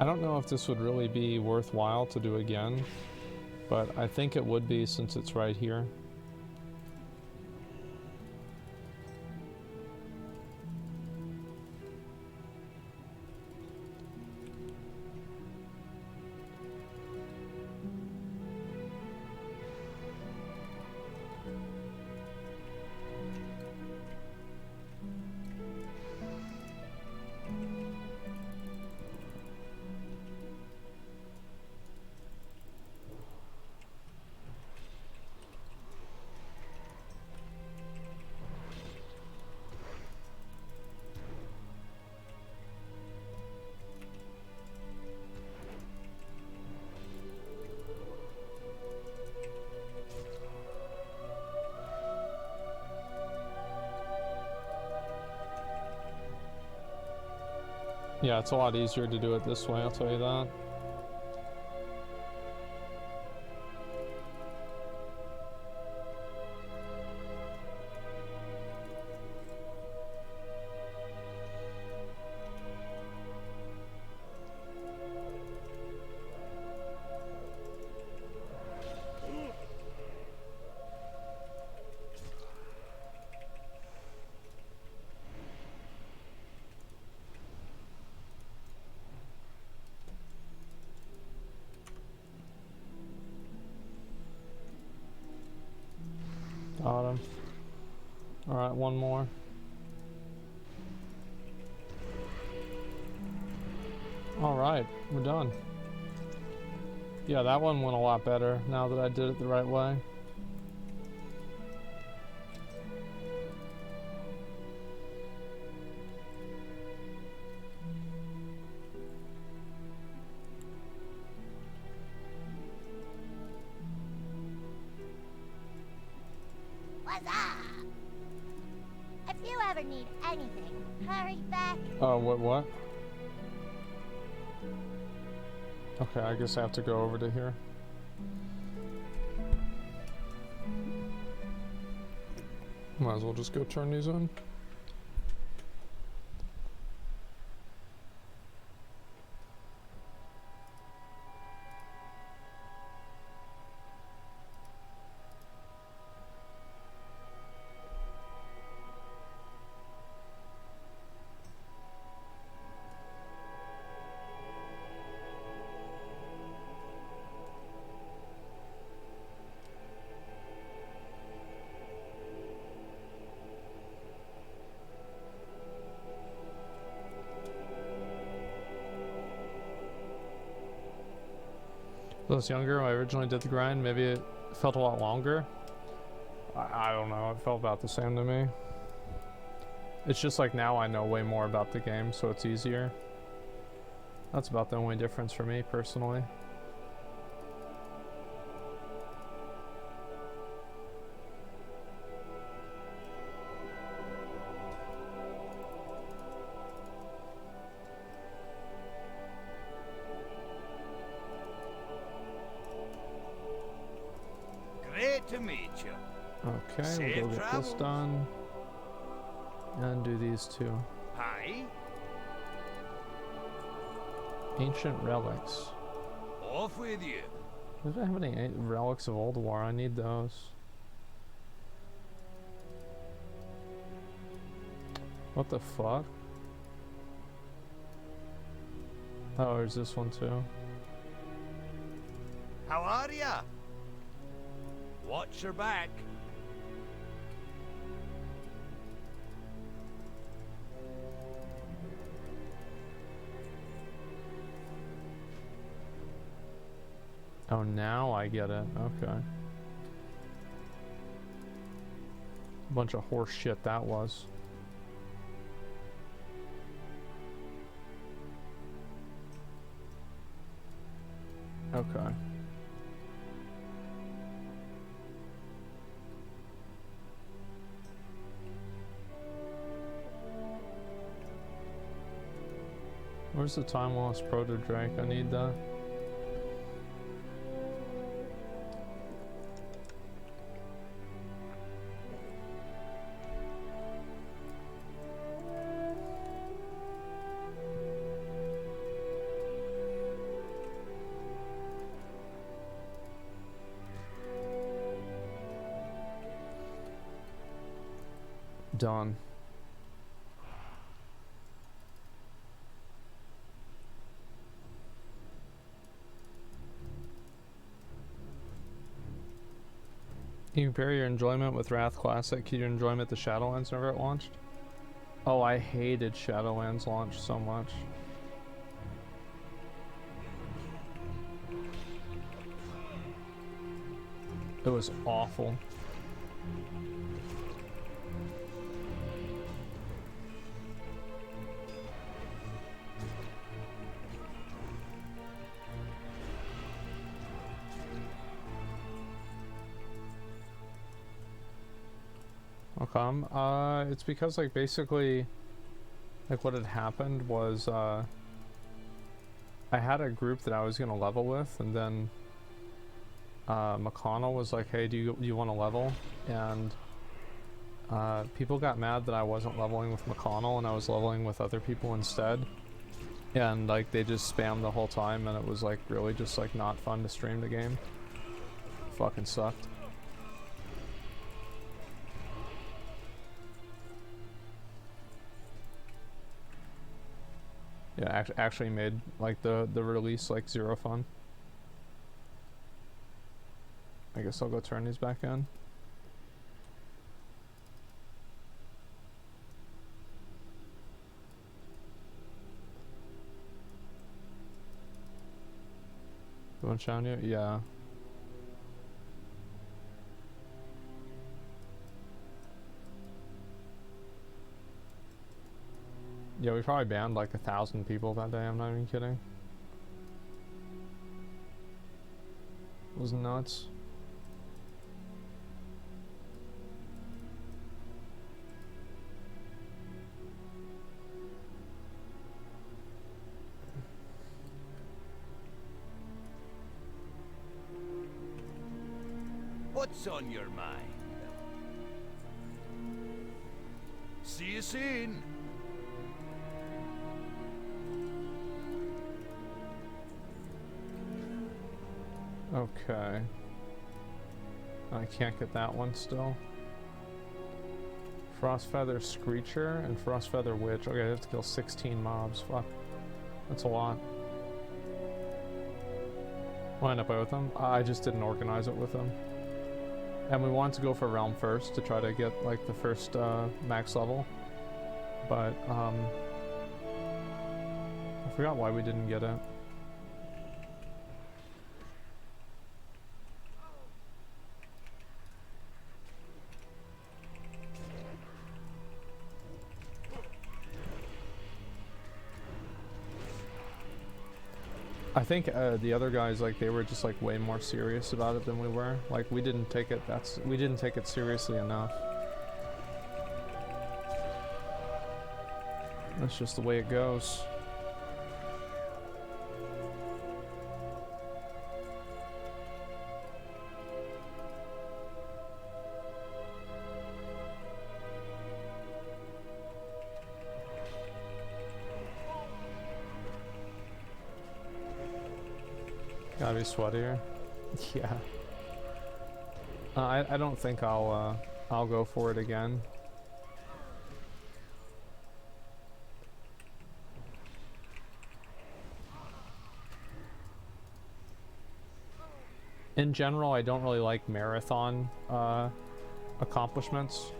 I don't know if this would really be worthwhile to do again, but I think it would be since it's right here. Yeah, it's a lot easier to do it this way, I'll tell you that. Got him. Alright, one more. Alright, we're done. Yeah, that one went a lot better now that I did it the right way. If you ever need anything, hurry back. Oh, what? Okay, I guess I have to go over to here. Might as well just go turn these in. When I was younger, when I originally did the grind, maybe it felt a lot longer. I don't know, it felt about the same to me. It's just like now I know way more about the game, so it's easier. That's about the only difference for me, personally. Great to meet you. Okay, we'll go get this done. And do these two. Hi. Ancient relics. Off with you. Does it have any relics of Old War? I need those. What the fuck? Oh, there's this one too. How are ya? Watch your back. Oh, now I get it. Okay. Bunch of horse shit that was. Okay. Where's the time lost proto Drake? I need that. Done. You compare your enjoyment with Wrath Classic to your enjoyment to Shadowlands whenever it launched? Oh, I hated Shadowlands launch so much. It was awful. Okay, it's because like basically like what had happened was I had a group that I was gonna level with, and then McConnell was like, hey, do you want to level? And people got mad that I wasn't leveling with McConnell and I was leveling with other people instead, and like they just spammed the whole time, and it was like really just like not fun to stream the game. Fucking sucked. Yeah, actually made like the release like zero fun. I guess I'll go turn these back in. You want shown you? Yeah. Yeah, we probably banned like 1,000 people that day, I'm not even kidding. It was nuts. What's on your mind? See you soon. Okay. I can't get that one still. Frostfeather Screecher and Frostfeather Witch. Okay, I have to kill 16 mobs. Fuck. That's a lot. We'll end up with them. I just didn't organize it with them. And we wanted to go for Realm first to try to get like the first max level. But I forgot why we didn't get it. I think the other guys, like, they were just like way more serious about it than we were. Like, we didn't take it seriously enough. That's just the way it goes. Gotta be sweatier. Yeah. I don't think I'll go for it again. In general, I don't really like marathon accomplishments.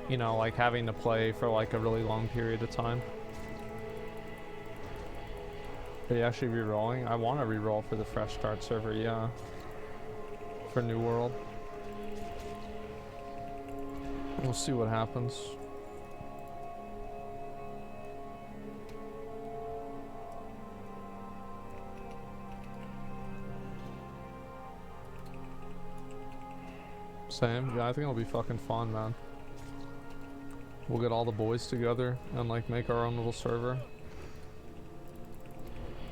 You know, like having to play for like a really long period of time. Are you actually re-rolling? I want to re-roll for the fresh start server, yeah. For New World. We'll see what happens. Same, yeah, I think it'll be fucking fun, man. We'll get all the boys together and like make our own little server.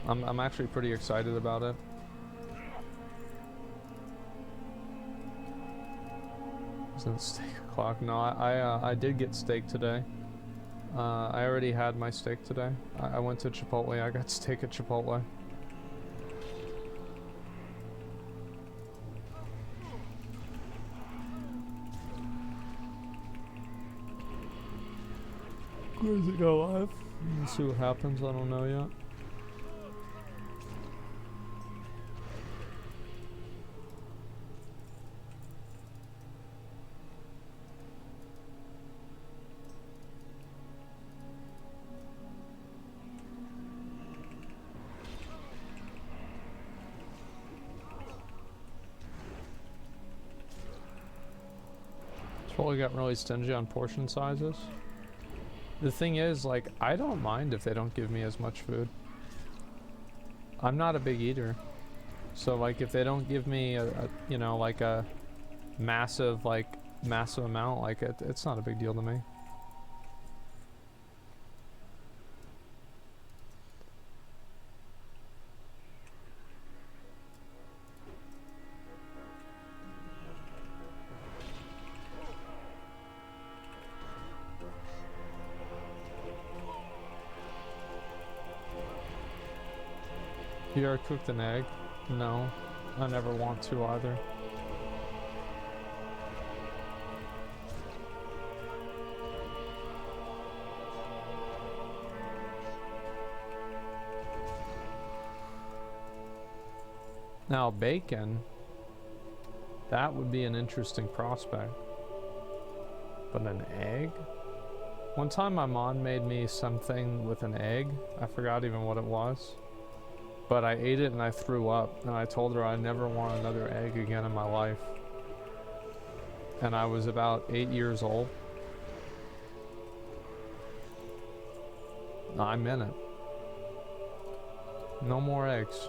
I'm actually pretty excited about it. Isn't it steak o'clock? No, I did get steak today. I already had my steak today. I went to Chipotle. I got steak at Chipotle. Where's it go live? Let's see what happens. I don't know yet. Probably got really stingy on portion sizes. The thing is, like, I don't mind if they don't give me as much food. I'm not a big eater. So, like, if they don't give me you know, like a massive amount, like, it's not a big deal to me. You ever cooked an egg? No, I never want to either. Now bacon, that would be an interesting prospect. But an egg? One time my mom made me something with an egg. I forgot even what it was. But I ate it and I threw up, and I told her I never want another egg again in my life. And I was about 8 years old. I'm in it. No more eggs.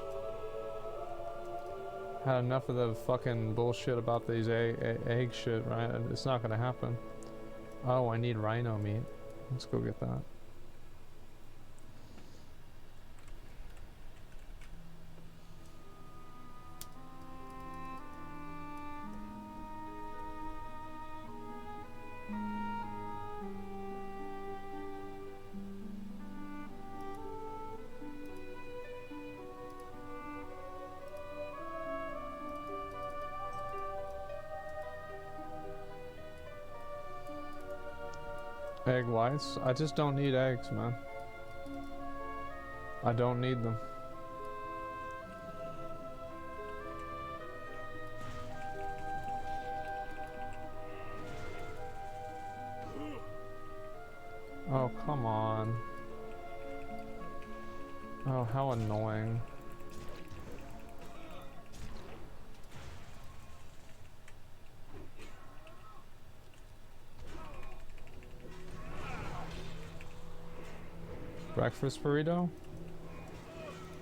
Had enough of the fucking bullshit about these egg shit, right? It's not gonna happen. Oh, I need rhino meat. Let's go get that. Egg whites? I just don't need eggs, man. I don't need them. Oh, come on. Oh, how annoying. Breakfast burrito?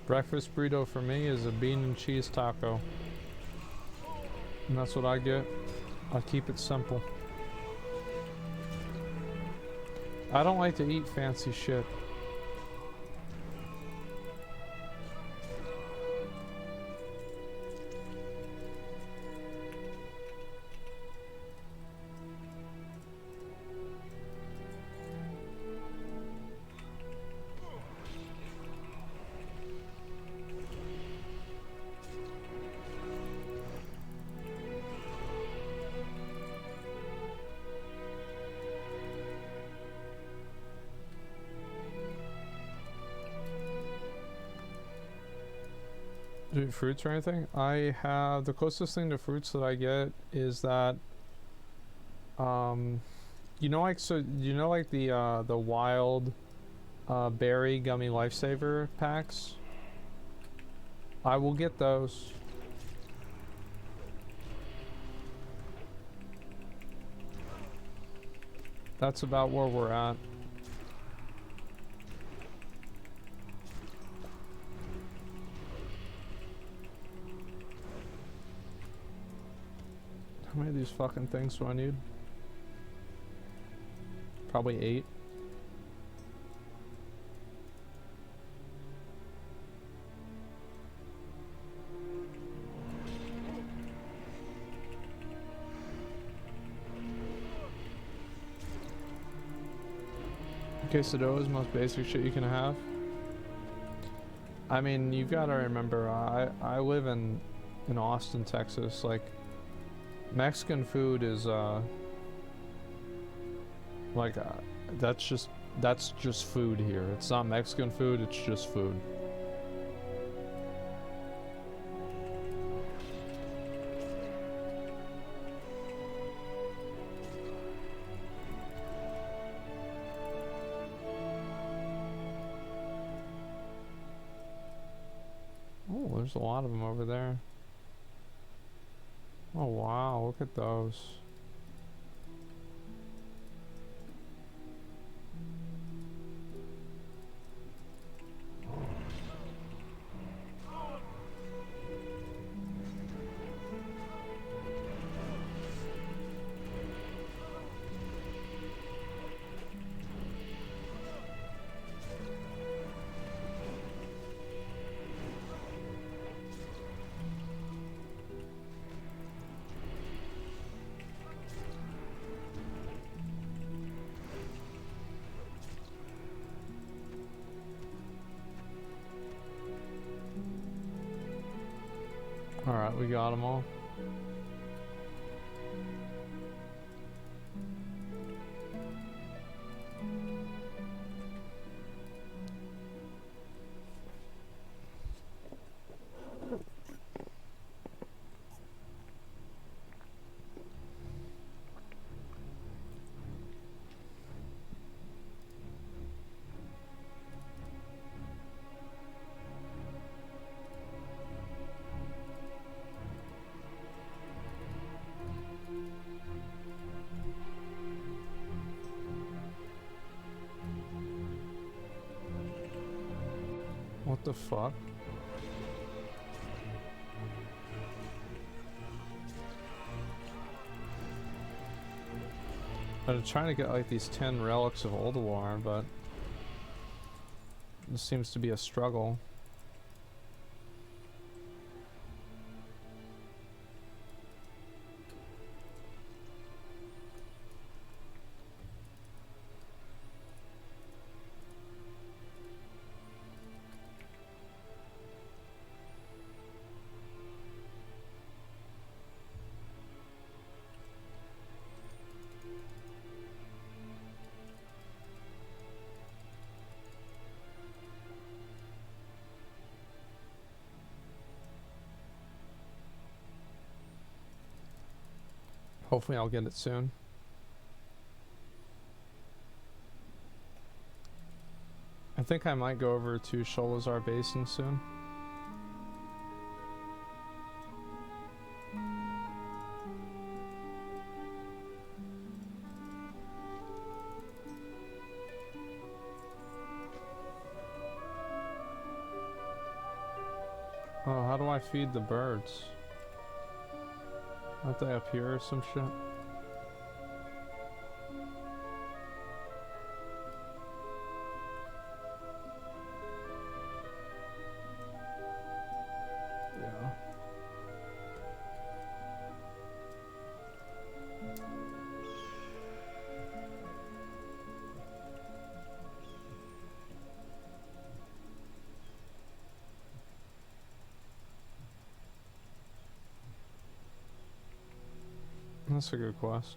Breakfast burrito for me is a bean and cheese taco. And that's what I get. I keep it simple. I don't like to eat fancy shit. Do you eat fruits or anything? I have the closest thing to fruits that I get is that you know, like, so you know, like the wild berry gummy lifesaver packs? I will get those. That's about where we're at. How many of these fucking things do I need? Probably 8. Quesadilla is the most basic shit you can have. I mean, you've got to remember, I live in Austin, Texas. Like, Mexican food is, that's just That's just food here. It's not Mexican food, it's just food. Oh, there's a lot of them over there. Oh wow, look at those. Alright, we got them all. What the fuck? I'm trying to get like these 10 relics of Old War, but this seems to be a struggle. Hopefully I'll get it soon. I think I might go over to Sholazar Basin soon. Oh, how do I feed the birds? Aren't they up here or some shit? Yeah. That's a good quest.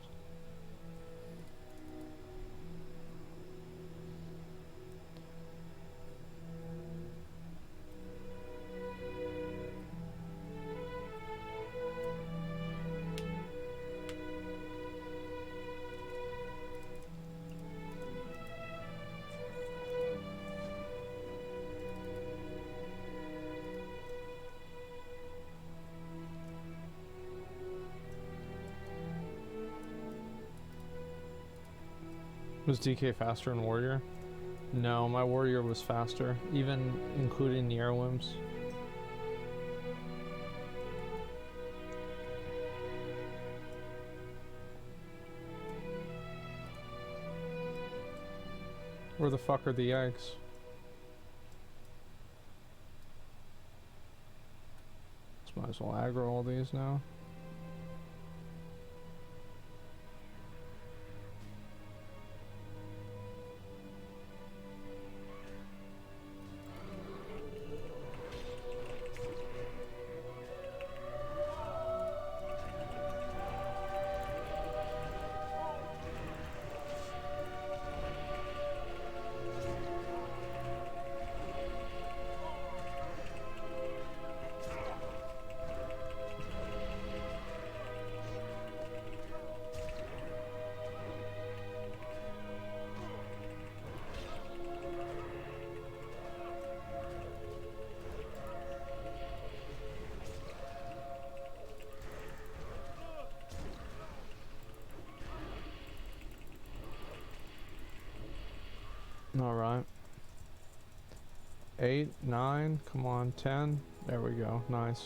Was DK faster in Warrior? No, my Warrior was faster, even including the heirlooms. Where the fuck are the eggs? Just might as well aggro all these now. 8, 9, come on, 10. There we go, nice.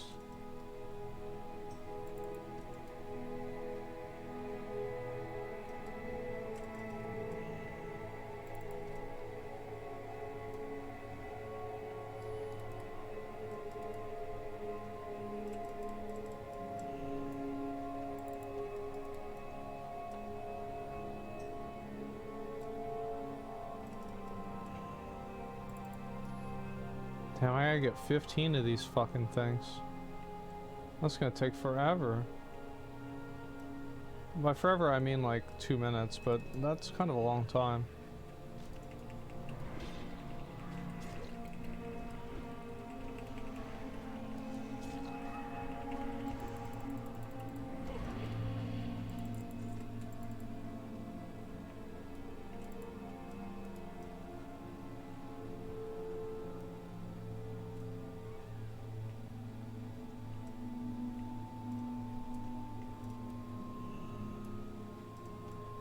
Damn, I gotta get 15 of these fucking things. That's gonna take forever. By forever, I mean like 2 minutes, but that's kind of a long time.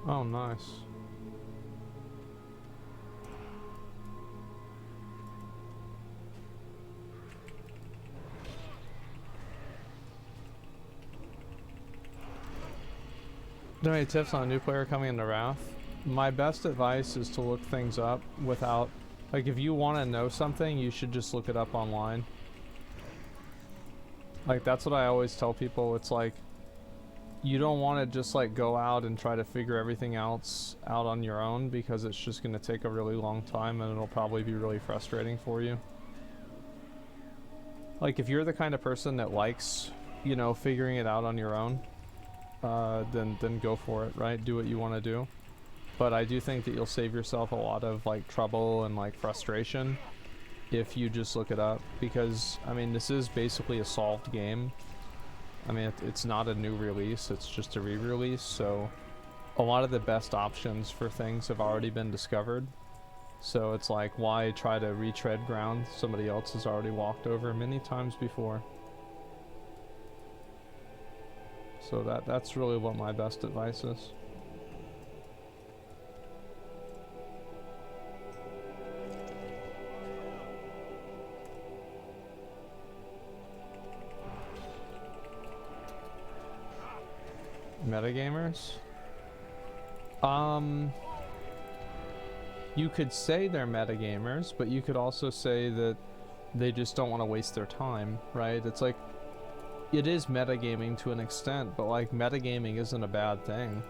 Oh, nice. Do any tips on a new player coming into Wrath? My best advice is to look things up without, like, if you want to know something, you should just look it up online. Like, that's what I always tell people. It's like, you don't want to just like go out and try to figure everything else out on your own, because it's just going to take a really long time and it'll probably be really frustrating for you. Like, if you're the kind of person that likes, you know, figuring it out on your own, then go for it, right? Do what you want to do. But I do think that you'll save yourself a lot of like trouble and like frustration if you just look it up, because I mean, this is basically a solved game. I mean, it's not a new release, it's just a re-release, so a lot of the best options for things have already been discovered. So it's like, why try to retread ground somebody else has already walked over many times before? So that's really what my best advice is. Metagamers? You could say they're metagamers, but you could also say that they just don't want to waste their time, right? It's like, it is metagaming to an extent, but like, metagaming isn't a bad thing.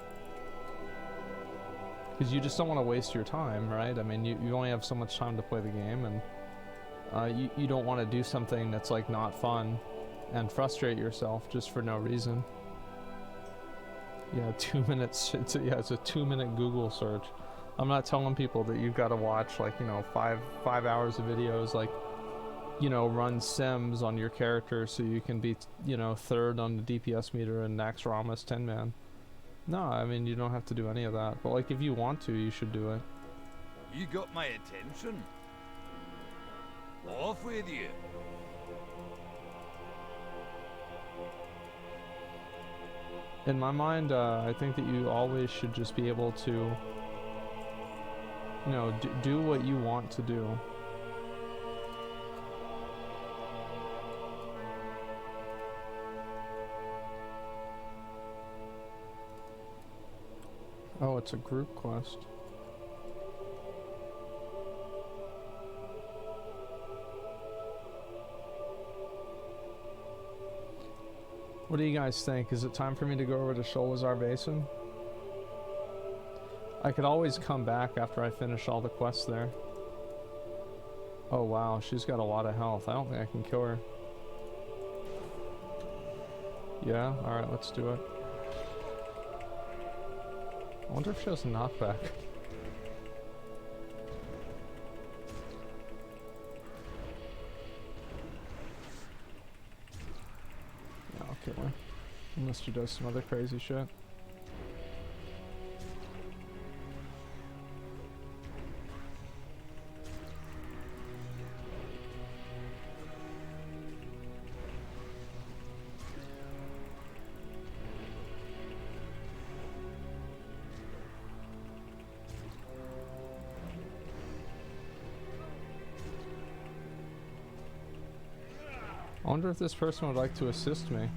Because you just don't want to waste your time, right? I mean, you only have so much time to play the game, and you don't want to do something that's like not fun and frustrate yourself just for no reason. Yeah, 2 minutes. It's a 2-minute Google search. I'm not telling people that you've got to watch like, you know, five hours of videos, like, you know, run sims on your character so you can be, you know, third on the DPS meter in Zackrawrr 10-man. No, I mean, you don't have to do any of that. But like, if you want to, you should do it. You got my attention. Off with you. In my mind, I think that you always should just be able to, you know, do what you want to do. Oh, it's a group quest. What do you guys think? Is it time for me to go over to Sholazar Basin? I could always come back after I finish all the quests there. Oh wow, she's got a lot of health. I don't think I can kill her. Yeah? Alright, let's do it. I wonder if she has a knockback. Yeah, I'll kill her. Unless she does some other crazy shit. I wonder if this person would like to assist me.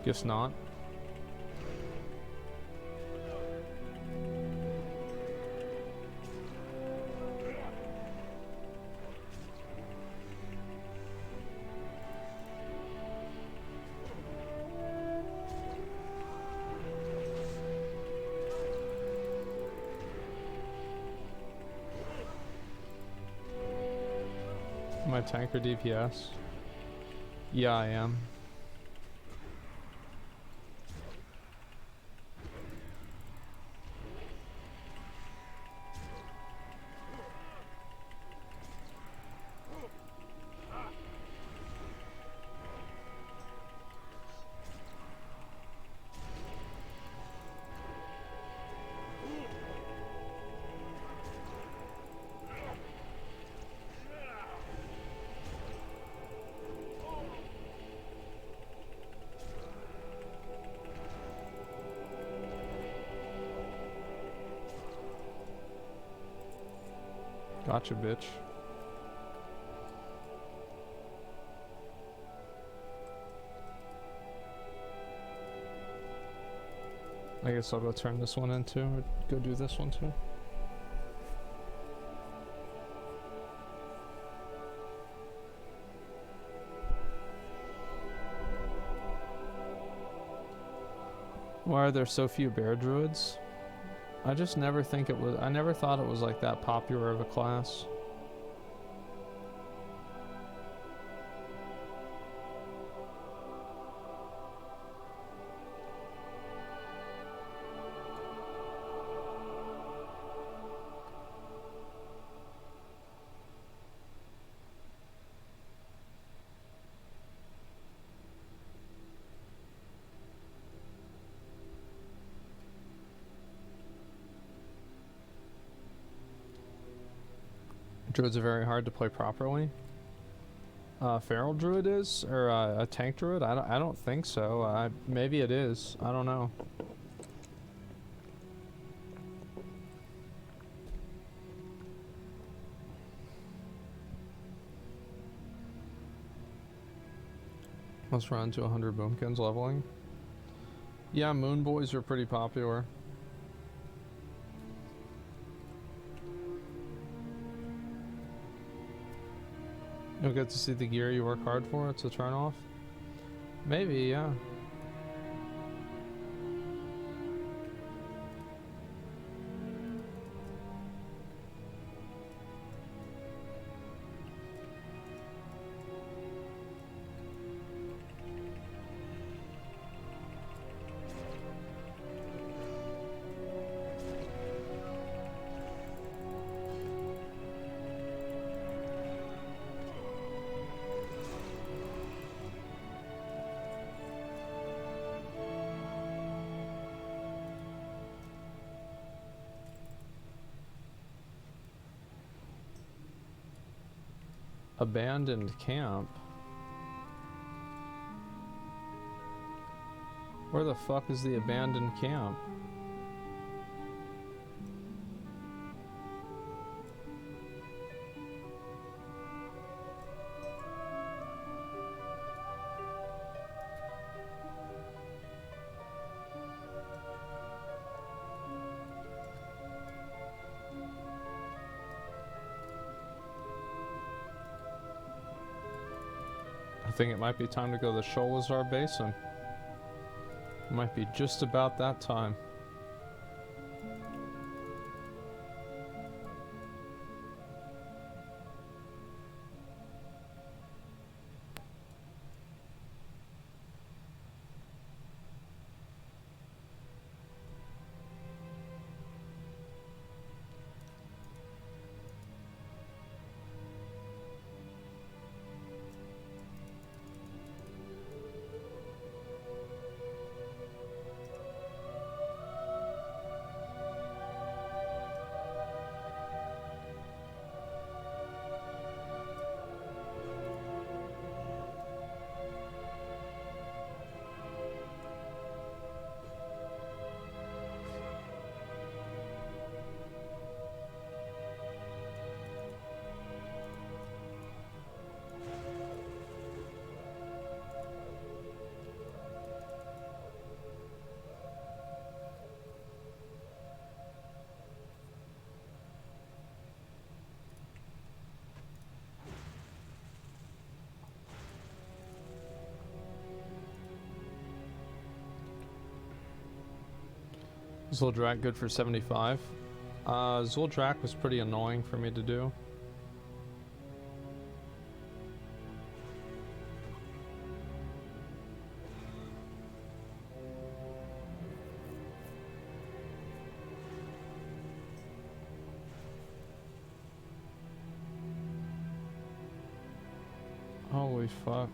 Guess not. Am I tank or DPS? Yeah, I am. Gotcha, bitch. I guess I'll go turn this one in too, or go do this one too. Why are there so few bear druids? I just never think it was, I never thought it was like that popular of a class. Druids are very hard to play properly. Feral druid is, or a tank druid? I don't think so. Maybe it is. I don't know. Let's run to 100 boomkins leveling. Yeah, moon boys are pretty popular. You'll get to see the gear you work hard for. It's a turn off. Maybe, yeah. Abandoned camp? Where the fuck is the abandoned camp? I think it might be time to go to the Sholazar Basin. It might be just about that time. Zuldrak good for 75. Zuldrak was pretty annoying for me to do. Holy fuck.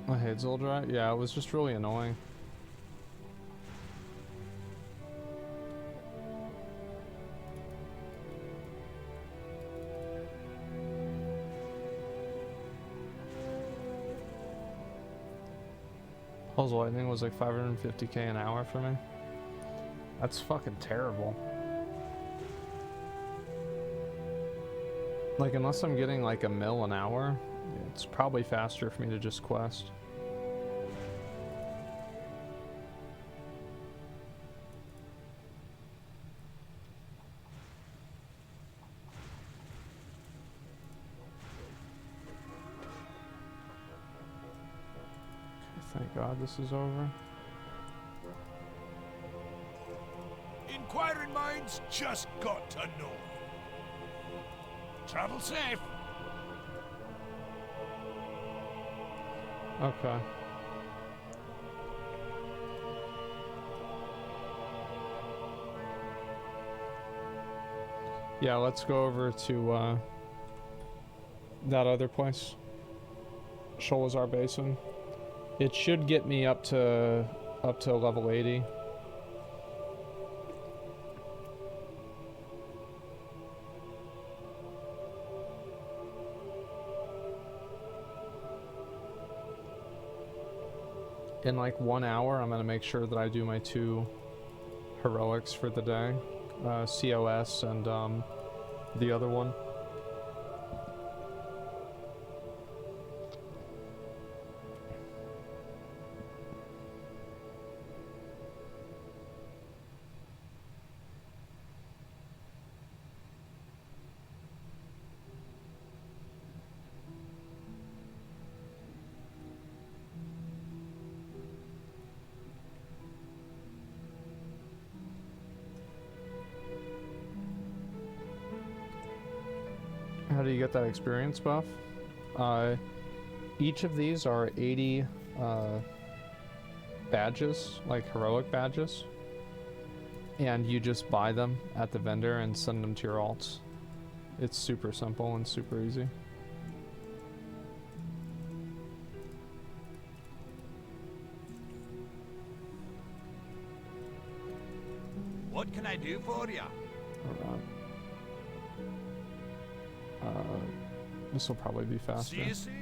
I hate Zuldrak. Yeah, it was just really annoying. Pulse Lightning was like 550k an hour for me. That's fucking terrible. Like, unless I'm getting like a mil an hour, it's probably faster for me to just quest. Thank God this is over. Inquiring minds just got to know. Travel safe. Okay. Yeah, let's go over to that other place. Sholazar Basin. It should get me up to level 80. In like 1 hour, I'm gonna make sure that I do my 2 heroics for the day, COS and the other one. How do you get that experience buff? Each of these are 80 badges, like heroic badges. And you just buy them at the vendor and send them to your alts. It's super simple and super easy. What can I do for you? Alright. This will probably be faster. See you soon.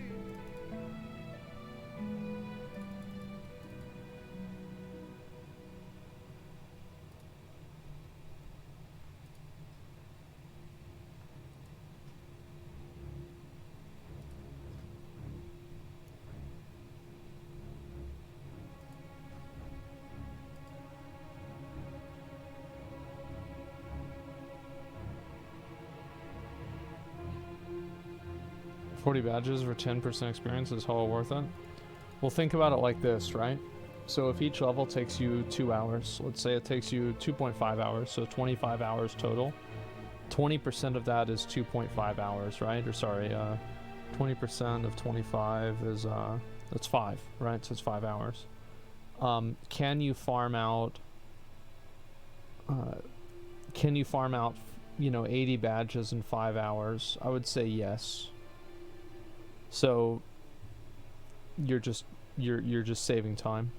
$40 badges for 10% experience is hella worth it. Well, think about it like this, right? So if each level takes you 2 hours, let's say it takes you 2.5 hours, so 25 hours total. 20% of that is 2.5 hours, right? Or sorry, 20% of 25 is, that's 5, right? So it's 5 hours. Can you farm out, you know, 80 badges in 5 hours? I would say yes. So you're just saving time.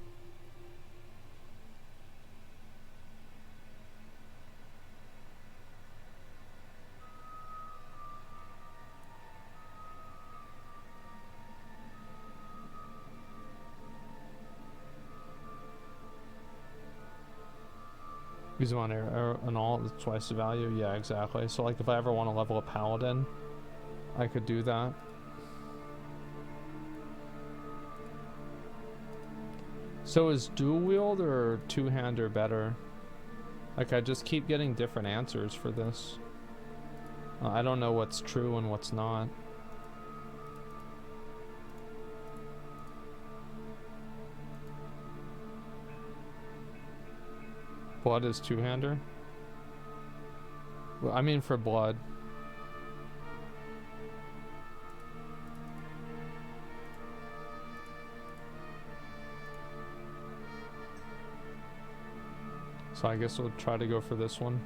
Use them on air and all, it's twice the value. Yeah, exactly. So like if I ever want to level a paladin, I could do that. So is dual wield or two-hander better? Like I just keep getting different answers for this. I don't know what's true and what's not. Blood is two-hander? Well, I mean for blood. So I guess we'll try to go for this one.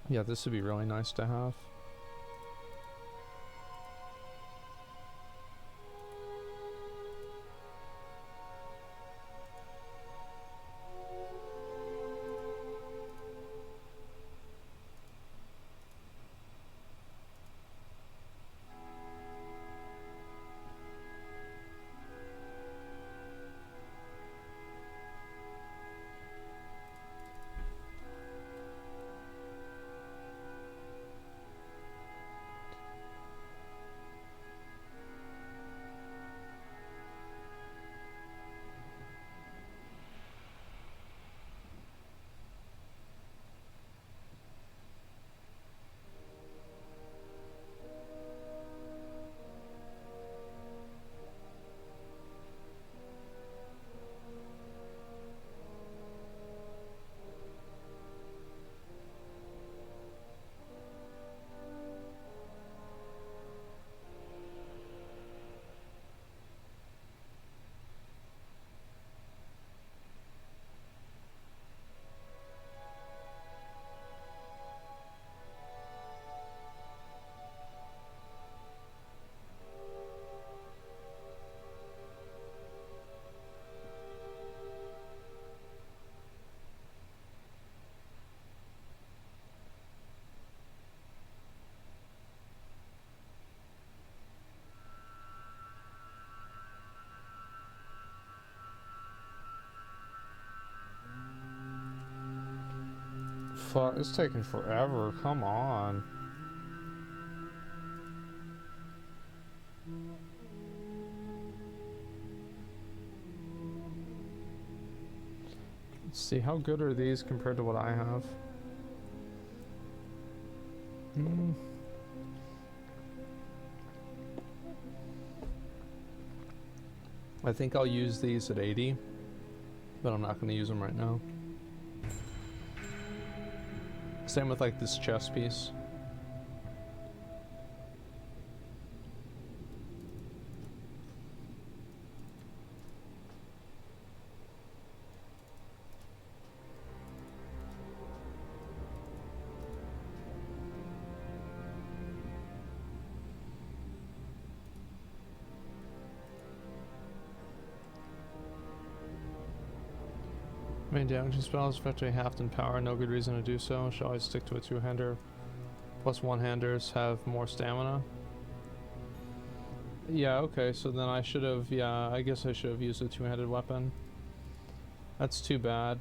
Yeah, this would be really nice to have. Fuck, it's taking forever. Come on. Let's see, how good are these compared to what I have? I think I'll use these at 80, but I'm not going to use them right now. Same with like this chest piece. Main damage and spells effectively halved in power, no good reason to do so. Should always stick to a two-hander. Plus one-handers have more stamina. Yeah, okay, so then I should have, yeah, I guess I should have used a two-handed weapon. That's too bad.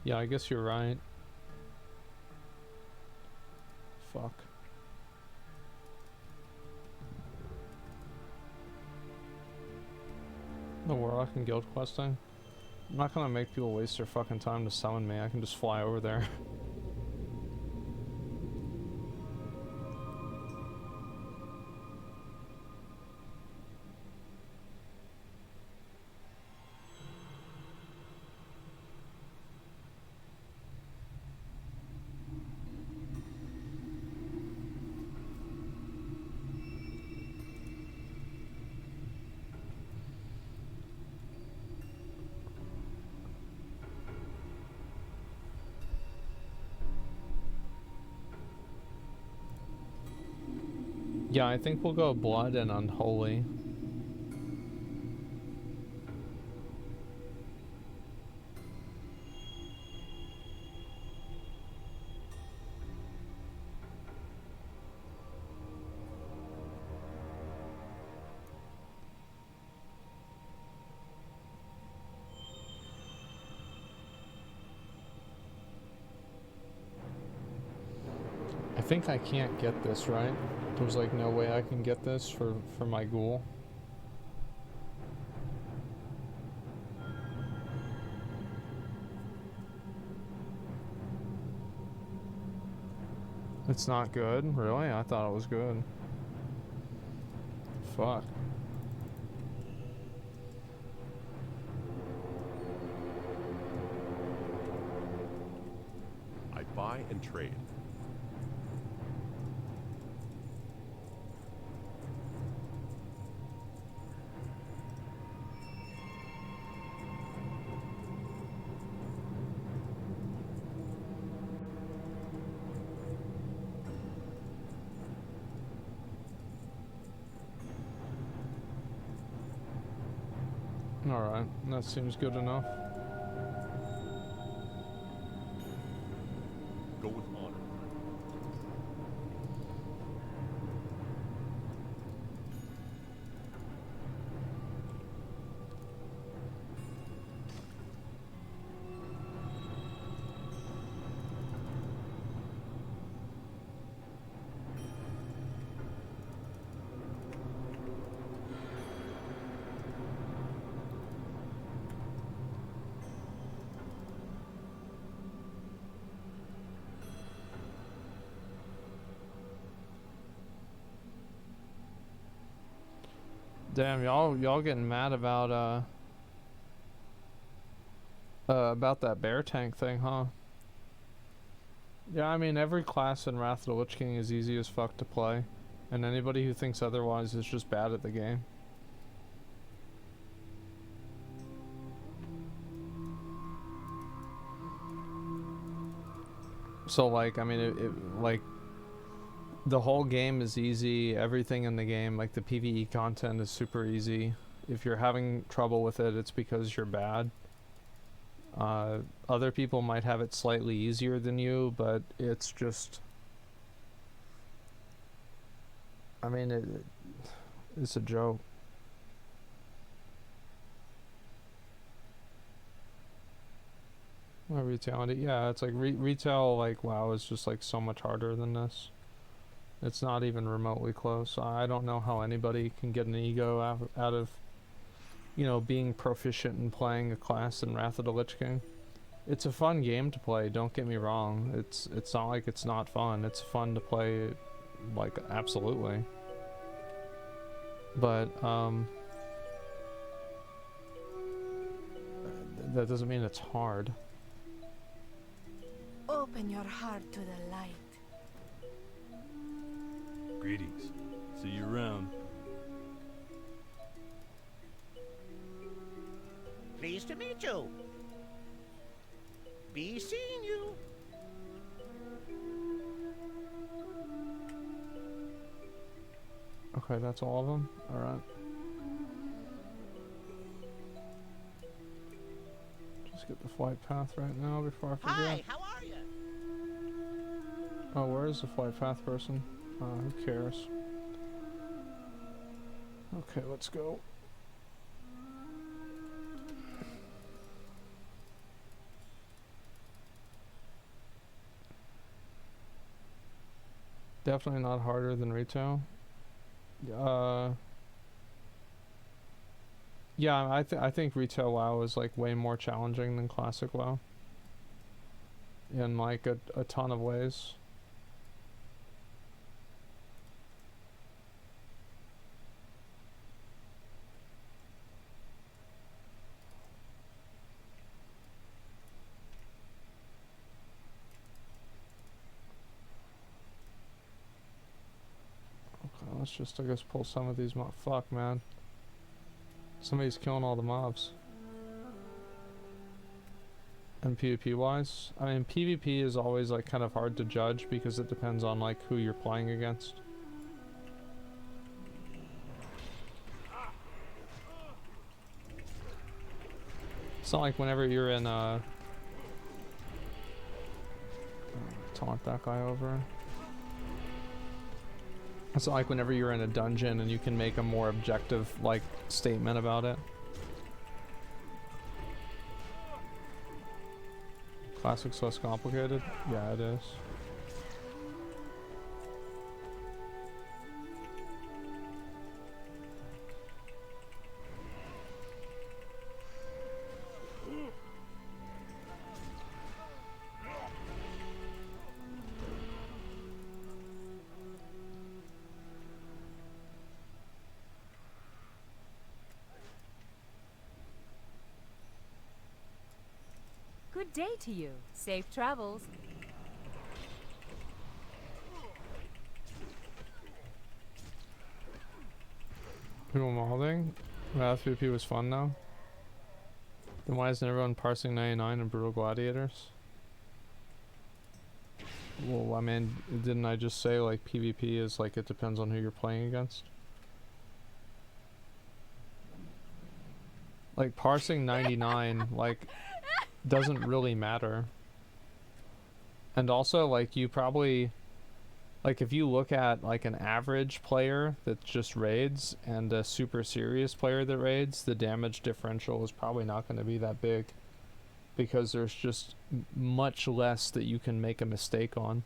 Yeah, I guess you're right. Fuck. The Warlock and guild questing. I'm not gonna make people waste their fucking time to summon me. I can just fly over there. Yeah, I think we'll go blood and unholy. I think I can't get this, right? There's like no way I can get this for my ghoul. It's not good? Really? I thought it was good. Fuck. I buy and trade. Alright, that seems good enough. Go with honor. Damn, y'all getting mad about that bear tank thing, huh? Yeah, I mean every class in Wrath of the Lich King is easy as fuck to play, and anybody who thinks otherwise is just bad at the game. So like, I mean, like the whole game is easy. Everything in the game, like the PvE content, is super easy. If you're having trouble with it, it's because you're bad. Other people might have it slightly easier than you, but it's just, I mean, it's a joke. Well, retail, yeah, it's like retail, like WoW is just like so much harder than this. It's not even remotely close. I don't know how anybody can get an ego out of, you know, being proficient in playing a class in Wrath of the Lich King. It's a fun game to play, don't get me wrong. It's not like it's not fun. It's fun to play, like, absolutely. But, that doesn't mean it's hard. Open your heart to the light. Greetings. See you around. Pleased to meet you. Be seeing you. Okay, that's all of them? Alright. Just get the flight path right now before I forget. Hi, how are you? Oh, where is the flight path person? Who cares? Okay, let's go. Definitely not harder than retail. Yeah, I think retail WoW is like way more challenging than classic WoW. In like a ton of ways. Let's just, I guess, pull some of these fuck, man. Somebody's killing all the mobs. And PvP wise, I mean, PvP is always like kind of hard to judge because it depends on like who you're playing against. It's not like whenever you're in taunt that guy over. It's not like whenever you're in a dungeon and you can make a more objective like statement about it. Classic's less complicated? Yeah, it is. Good day to you. Safe travels. People modding? Wrath PvP was fun though. Then why isn't everyone parsing 99 and Brutal Gladiators? Well, I mean, didn't I just say like PvP is like it depends on who you're playing against? Like parsing 99 like doesn't really matter. And also like you probably like if you look at like an average player that just raids and a super serious player that raids, the damage differential is probably not going to be that big because there's just much less that you can make a mistake on.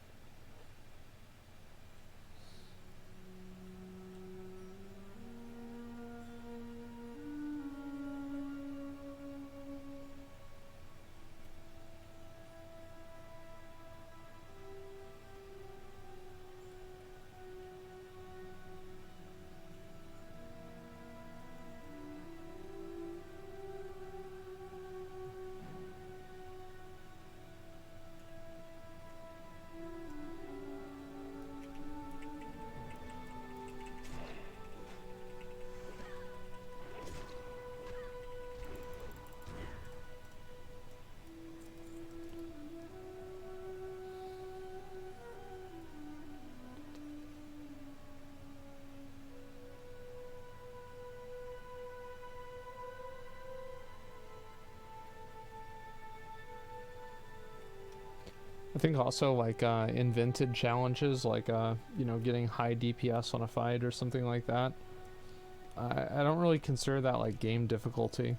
I think also like invented challenges like you know, getting high DPS on a fight or something like that. I don't really consider that like game difficulty.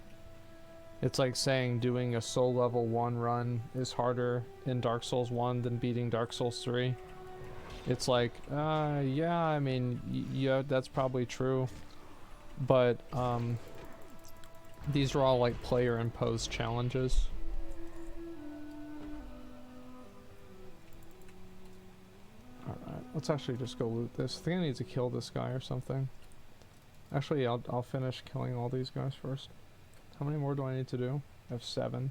It's like saying doing a soul level 1 run is harder in Dark Souls 1 than beating Dark Souls 3. It's like yeah, I mean yeah, that's probably true. But these are all like player imposed challenges. Alright, let's actually just go loot this. I think I need to kill this guy or something. Actually, I'll finish killing all these guys first. How many more do I need to do? I have 7.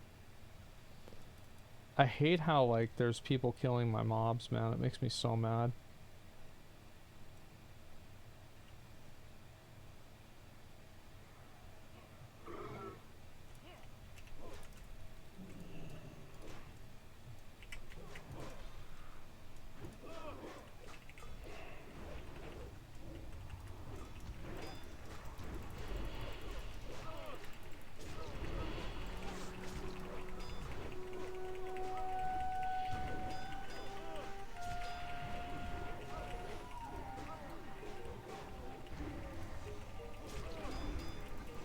I hate how, like, there's people killing my mobs, man. It makes me so mad.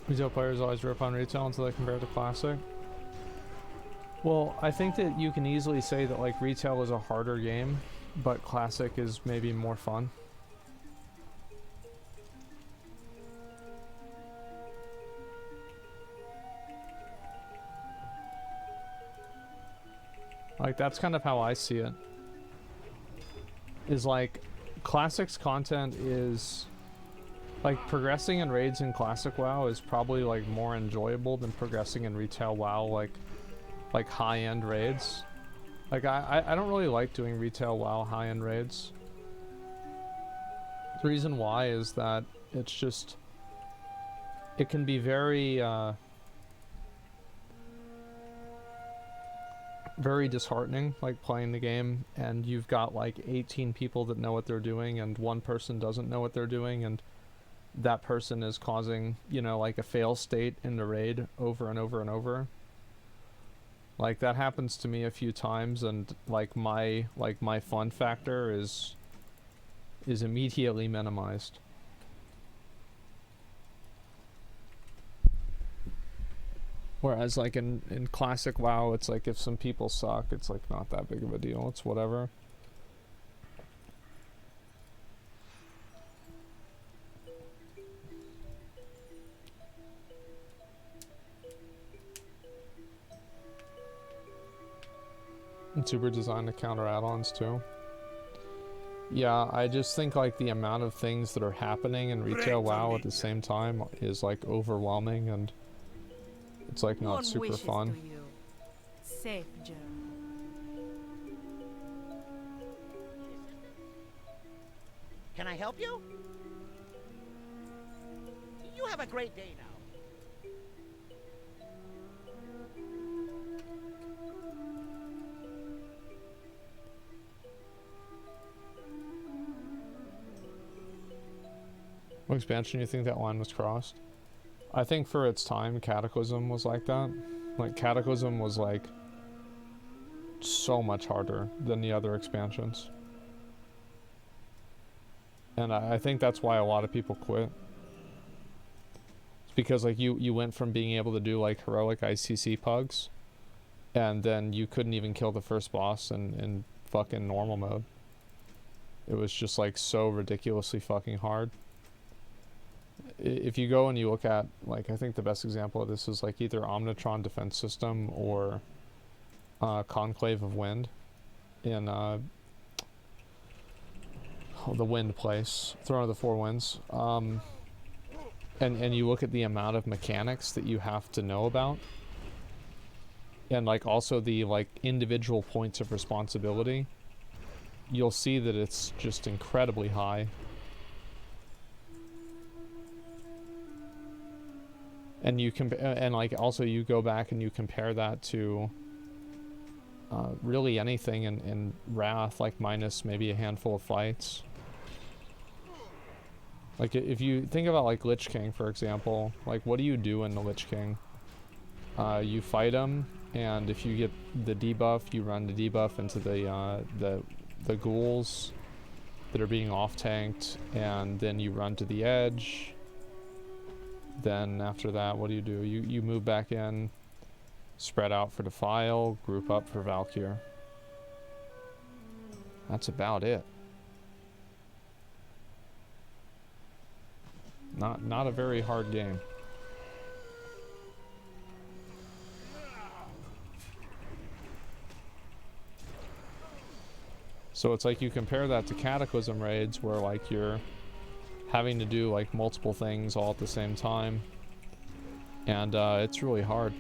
Retail players always rip on retail until they compare it to classic. Well, I think that you can easily say that like retail is a harder game, but classic is maybe more fun. Like that's kind of how I see it. Is like classic's content is like progressing in raids in classic WoW is probably like more enjoyable than progressing in retail WoW, like high-end raids. Like I don't really like doing retail WoW high-end raids. The reason why is that it's just it can be very very disheartening, like playing the game and you've got like 18 people that know what they're doing and one person doesn't know what they're doing, and that person is causing, you know, like a fail state in the raid over and over and over. Like that happens to me a few times, and like my fun factor is immediately minimized. Whereas like in classic WoW, it's like if some people suck, it's like not that big of a deal. It's whatever. And super designed to counter add-ons too. Yeah, I just think like the amount of things that are happening in retail WoW at the same time is like overwhelming, and it's like not One super wishes fun. to you. Safe journey. Can I help you? You have a great day now. What expansion do you think that line was crossed? I think for its time, Cataclysm was like that. Like, Cataclysm was like so much harder than the other expansions. And I think that's why a lot of people quit. It's because like you went from being able to do like heroic ICC pugs, and then you couldn't even kill the first boss in fucking normal mode. It was just like so ridiculously fucking hard. If you go and you look at, like, I think the best example of this is like either Omnitron Defense System or Conclave of Wind in the Wind place, Throne of the Four Winds. And you look at the amount of mechanics that you have to know about, and like also the like individual points of responsibility, you'll see that it's just incredibly high. And you and like also you go back and you compare that to really anything in Wrath, like minus maybe a handful of fights. Like if you think about like Lich King, for example, like what do you do in the Lich King? You fight him, and if you get the debuff, you run the debuff into the ghouls that are being off-tanked, and then you run to the edge. Then after that, what do? You move back in, spread out for Defile, group up for Valkyr. That's about it. Not a very hard game. So it's like you compare that to Cataclysm raids, where like you're having to do like multiple things all at the same time, and it's really hard.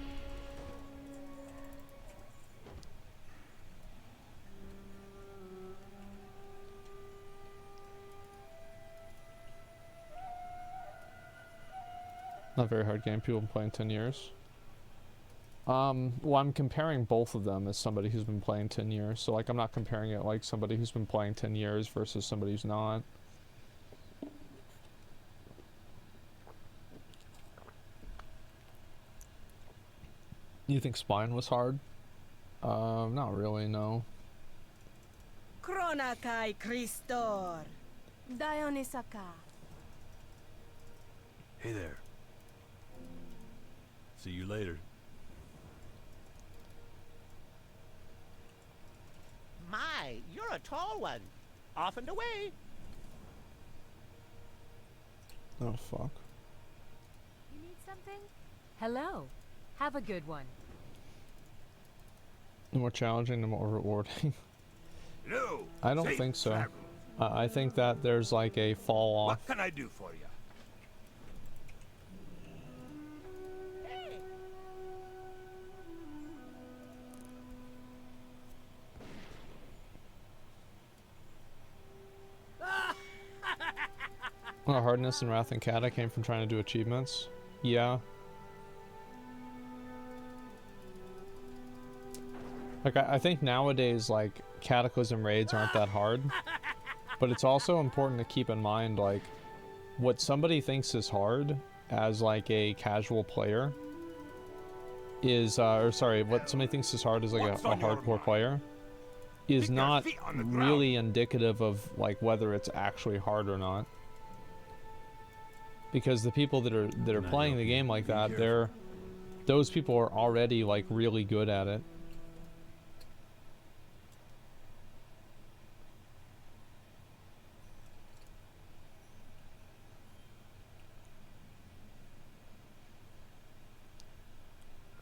Not a very hard game. People have been playing 10 years. Well, I'm comparing both of them as somebody who's been playing 10 years. So like I'm not comparing it like somebody who's been playing 10 years versus somebody who's not. You think Spine was hard? Not really, no. Kronakai Christor. Dionysaka. Hey there. See you later. My, you're a tall one. Off and away. Oh, fuck. You need something? Hello. Have a good one. More challenging and more rewarding. No. I don't think so. I think that there's like a fall off. What can I do for you? Hardness and Wrath and Kata came from trying to do achievements. Yeah. Like, I think nowadays, like, Cataclysm raids aren't that hard. But it's also important to keep in mind, like, what somebody thinks is hard as, like, a casual player is, or sorry, what somebody thinks is hard is like a hardcore player, is not really indicative of like whether it's actually hard or not. Because the people that are playing the game like that, those people are already like really good at it.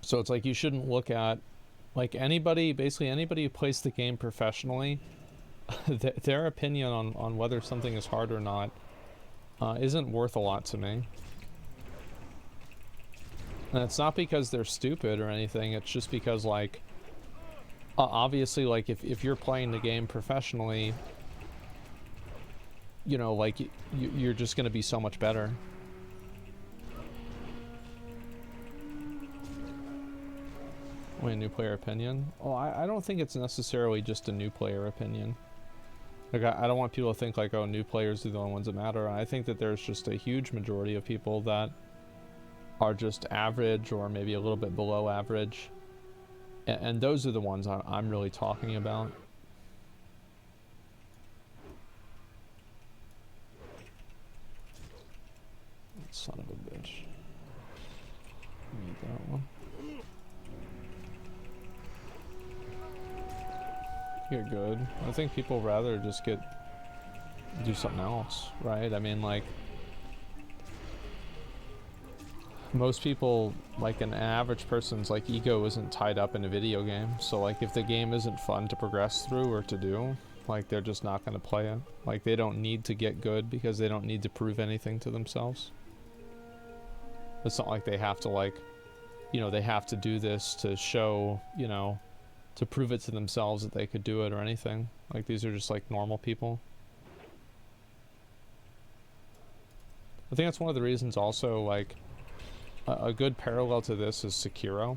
So it's like you shouldn't look at like anybody, basically anybody who plays the game professionally, their opinion on whether something is hard or not isn't worth a lot to me. And it's not because they're stupid or anything, it's just because like obviously like if you're playing the game professionally, you know, like you're just going to be so much better. Wait, a new player opinion? Oh, I don't think it's necessarily just a new player opinion. Like, I don't want people to think like, oh, new players are the only ones that matter. I think that there's just a huge majority of people that are just average or maybe a little bit below average. And those are the ones I'm really talking about. Son of a bitch. Need that one. You're good. I think people rather just do something else, right? I mean, like, most people, like an average person's like ego isn't tied up in a video game. So like if the game isn't fun to progress through or to do, like they're just not going to play it. Like they don't need to get good because they don't need to prove anything to themselves. It's not like they have to like, you know, they have to do this to show, you know, to prove it to themselves that they could do it or anything. Like these are just like normal people. I think that's one of the reasons also, like, a good parallel to this is Sekiro.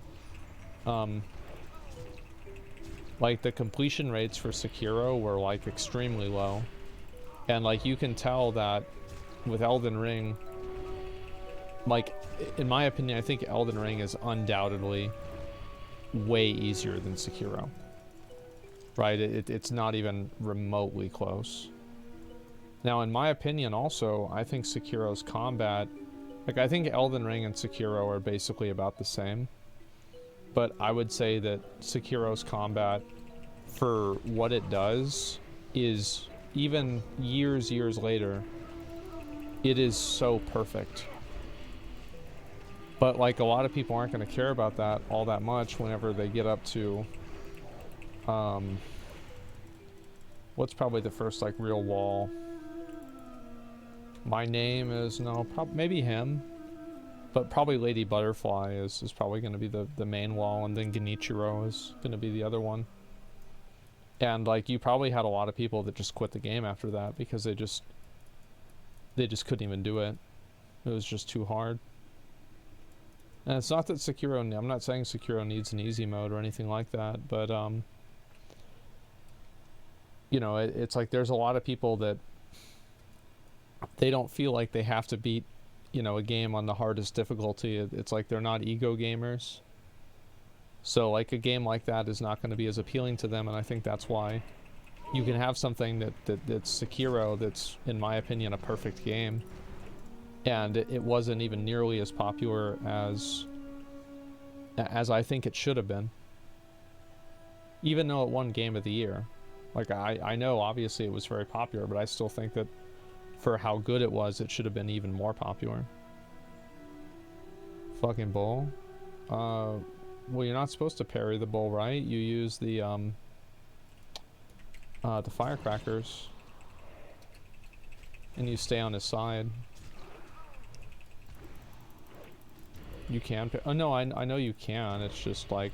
Like the completion rates for Sekiro were like extremely low. And like you can tell that with Elden Ring, like in my opinion, I think Elden Ring is undoubtedly way easier than Sekiro. Right? It's not even remotely close. Now in my opinion also, I think Sekiro's combat, like I think Elden Ring and Sekiro are basically about the same. But I would say that Sekiro's combat, for what it does, is even years later, it is so perfect. But like a lot of people aren't going to care about that all that much whenever they get up to what's probably the first like real wall. My name is maybe him, but probably Lady Butterfly is probably going to be the main wall, and then Genichiro is going to be the other one. And like you probably had a lot of people that just quit the game after that because they just couldn't even do it. It was just too hard. And it's not that Sekiro, I'm not saying Sekiro needs an easy mode or anything like that, but you know, it's like there's a lot of people that they don't feel like they have to beat, you know, a game on the hardest difficulty. It's like they're not ego gamers. So like a game like that is not going to be as appealing to them, and I think that's why you can have something that's Sekiro that's, in my opinion, a perfect game. And it wasn't even nearly as popular as I think it should have been. Even though it won Game of the Year. Like, I know obviously it was very popular, but I still think that for how good it was, it should have been even more popular. Fucking bull. Well, you're not supposed to parry the bull, right? You use the firecrackers. And you stay on his side. You can oh no, I know you can. It's just like,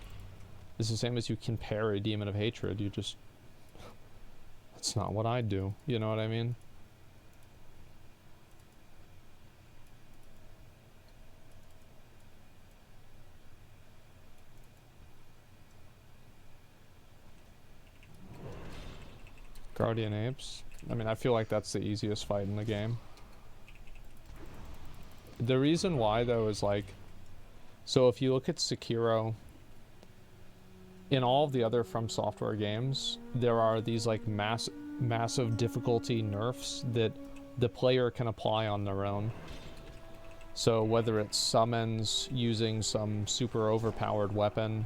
it's the same as you can parry Demon of Hatred. You just, that's not what I do. You know what I mean? Guardian Apes. I mean, I feel like that's the easiest fight in the game. The reason why though is like, So if you look at Sekiro, in all of the other From Software games, there are these like massive difficulty nerfs that the player can apply on their own. So whether it's summons using some super overpowered weapon,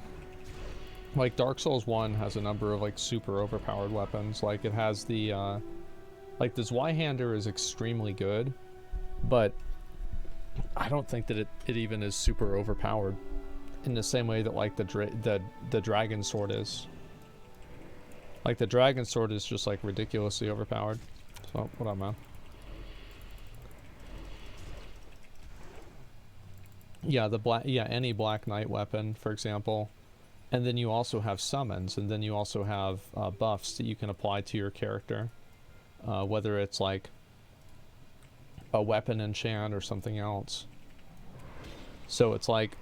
like Dark Souls 1 has a number of like super overpowered weapons. Like it has the like the Zweihander is extremely good, but I don't think that it even is super overpowered in the same way that like the Dragon Sword is. Like the Dragon Sword is just like ridiculously overpowered. So what up, man? Yeah, any Black Knight weapon, for example. And then you also have summons, and then you also have buffs that you can apply to your character. Whether it's like a weapon enchant or something else. So it's like,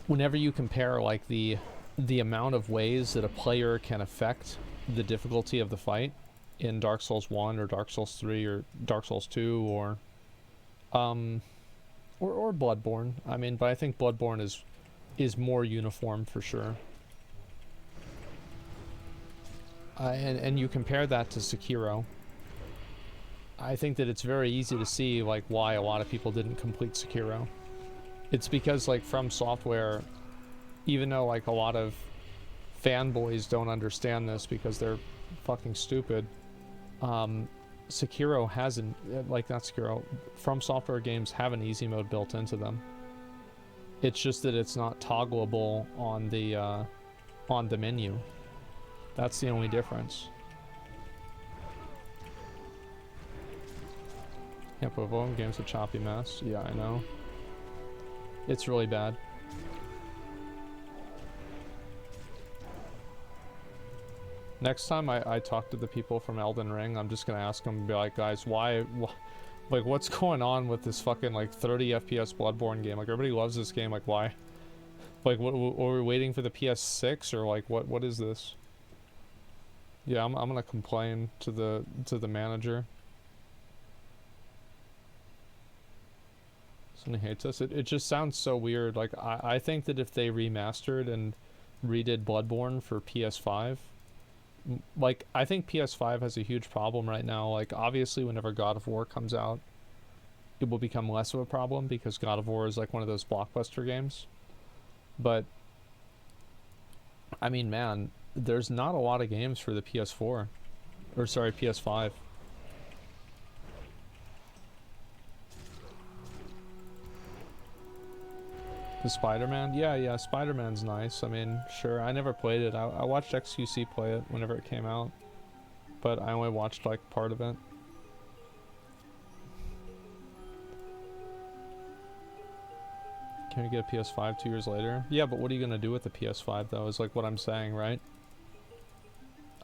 whenever you compare like the amount of ways that a player can affect the difficulty of the fight in Dark Souls 1 or Dark Souls 3 or Dark Souls 2 or Bloodborne. I mean, but I think Bloodborne is more uniform for sure. And you compare that to Sekiro, I think that it's very easy to see like why a lot of people didn't complete Sekiro. It's because like From Software, even though like a lot of fanboys don't understand this because they're fucking stupid, Sekiro hasn't, like not Sekiro, From Software games have an easy mode built into them. It's just that it's not toggleable on the menu. That's the only difference. Yeah, but Volume game's a choppy mess. Yeah, I know. It's really bad. Next time I talk to the people from Elden Ring, I'm just gonna ask them and be like, guys, why like, what's going on with this fucking like 30 FPS Bloodborne game? Like, everybody loves this game. Like, why? Like, what are we waiting for the PS6 or like what is this? Yeah, I'm gonna complain to the manager. Somebody hates us. It just sounds so weird. Like, I think that if they remastered and redid Bloodborne for PS5, like, I think PS5 has a huge problem right now. Like, obviously whenever God of War comes out, it will become less of a problem because God of War is like one of those blockbuster games. But I mean, man, there's not a lot of games for the PS4, or sorry, PS5. The Spider-Man? Yeah, Spider-Man's nice. I mean, sure, I never played it. I watched XQC play it whenever it came out, but I only watched like part of it. Can we get a PS5 2 years later? Yeah, but what are you gonna do with the PS5 though, is like what I'm saying, right?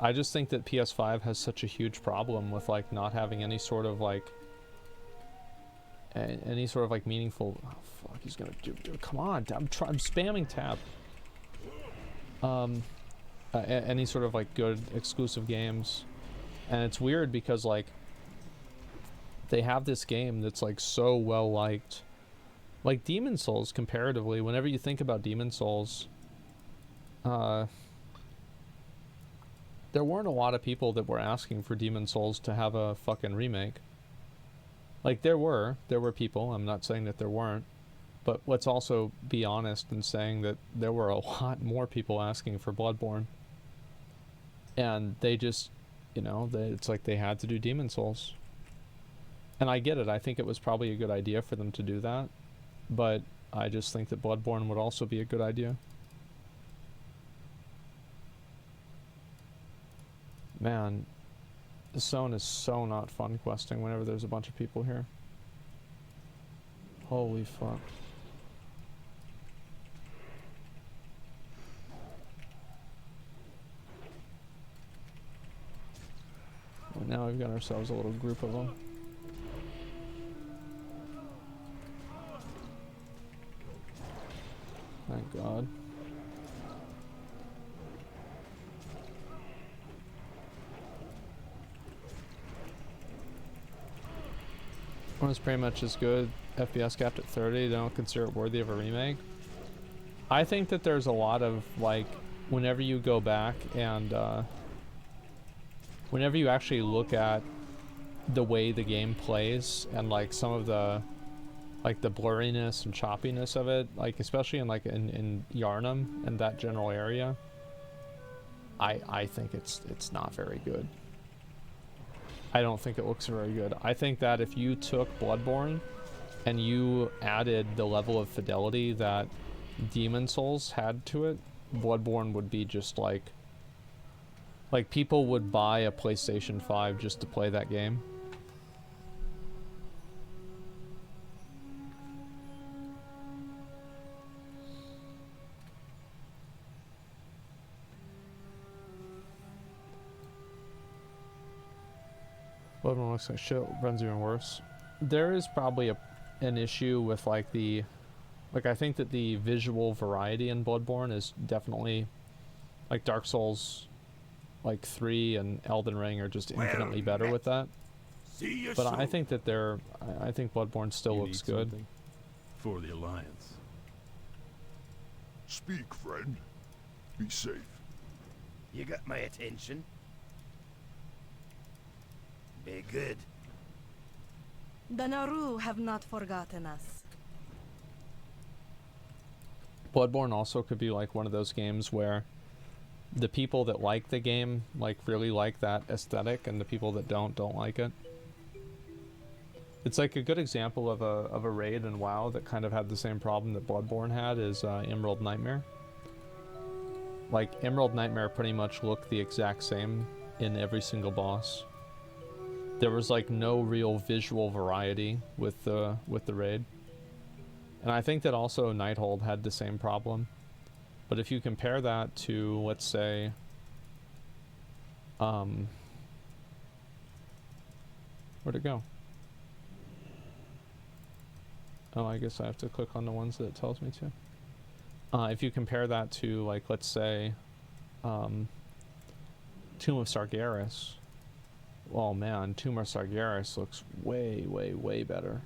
I just think that PS5 has such a huge problem with like not having any sort of like meaningful. Oh fuck, he's gonna do. Come on, I'm spamming tab. Any sort of like good exclusive games, and it's weird because like they have this game that's like so well liked, like Demon Souls. Comparatively, whenever you think about Demon Souls, there weren't a lot of people that were asking for Demon Souls to have a fucking remake. Like, there were people, I'm not saying that there weren't, but let's also be honest in saying that there were a lot more people asking for Bloodborne. And they just, you know, it's like they had to do Demon Souls. And I get it, I think it was probably a good idea for them to do that, but I just think that Bloodborne would also be a good idea. Man, this zone is so not fun questing whenever there's a bunch of people here. Holy fuck. Well, now we've got ourselves a little group of them. Thank God. Well, it's pretty much as good FPS capped at 30, they don't consider it worthy of a remake. I think that there's a lot of, like, whenever you go back and, whenever you actually look at the way the game plays and, like, some of the, like, the blurriness and choppiness of it, like, especially in, like, in Yarnum and that general area, I think it's not very good. I don't think it looks very good. I think that if you took Bloodborne and you added the level of fidelity that Demon Souls had to it, Bloodborne would be just like people would buy a PlayStation 5 just to play that game. Bloodborne looks like shit, runs even worse. There is probably an issue with like the, like, I think that the visual variety in Bloodborne is definitely, like, Dark Souls, like 3 and Elden Ring are just infinitely better with that. See you But soon. I think that I think Bloodborne still You looks need good. something? For the Alliance. Speak, friend. Be safe. You got my attention. Be good. The Naru have not forgotten us. Bloodborne also could be like one of those games where the people that like the game like really like that aesthetic, and the people that don't like it. It's like a good example of a raid in WoW that kind of had the same problem that Bloodborne had is Emerald Nightmare. Like Emerald Nightmare pretty much looked the exact same in every single boss. There was like no real visual variety with the raid. And I think that also Nighthold had the same problem. But if you compare that to, let's say, where'd it go? Oh, I guess I have to click on the ones that it tells me to. If you compare that to, like, let's say, Tomb of Sargeras. Oh man, Tomb of Sargeras looks way, way, way better.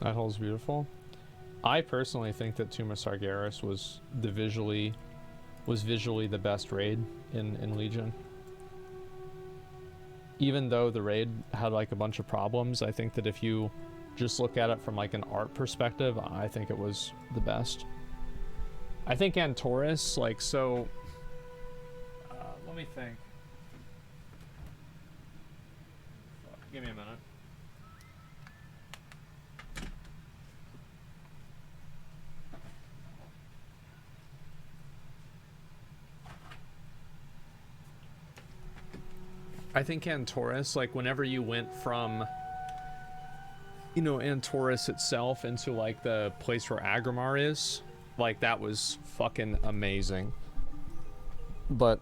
That hole's beautiful. I personally think that Tomb of Sargeras was visually the best raid in Legion. Even though the raid had like a bunch of problems, I think that if you just look at it from like an art perspective, I think it was the best. I think Antorus, like, so let me think. Give me a minute. I think Antorus, like, whenever you went from, you know, Antorus itself into, like, the place where Zackrawrr is, like, that was fucking amazing. But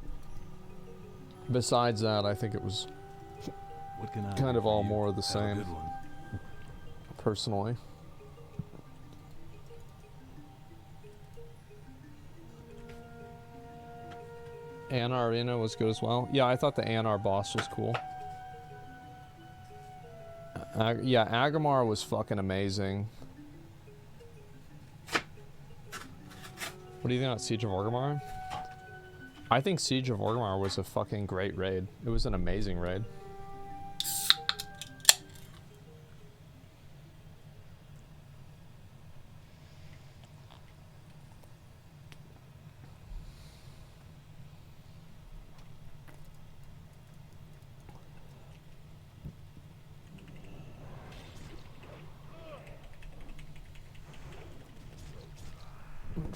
besides that, I think it was What can I kind do of for all you? more of the Have a same, good one. personally. Anar Arena was good as well. Yeah, I thought the Anar boss was cool. Yeah, Zackrawrr was fucking amazing. What do you think about Siege of Orgrimmar? I think Siege of Orgrimmar was a fucking great raid. It was an amazing raid.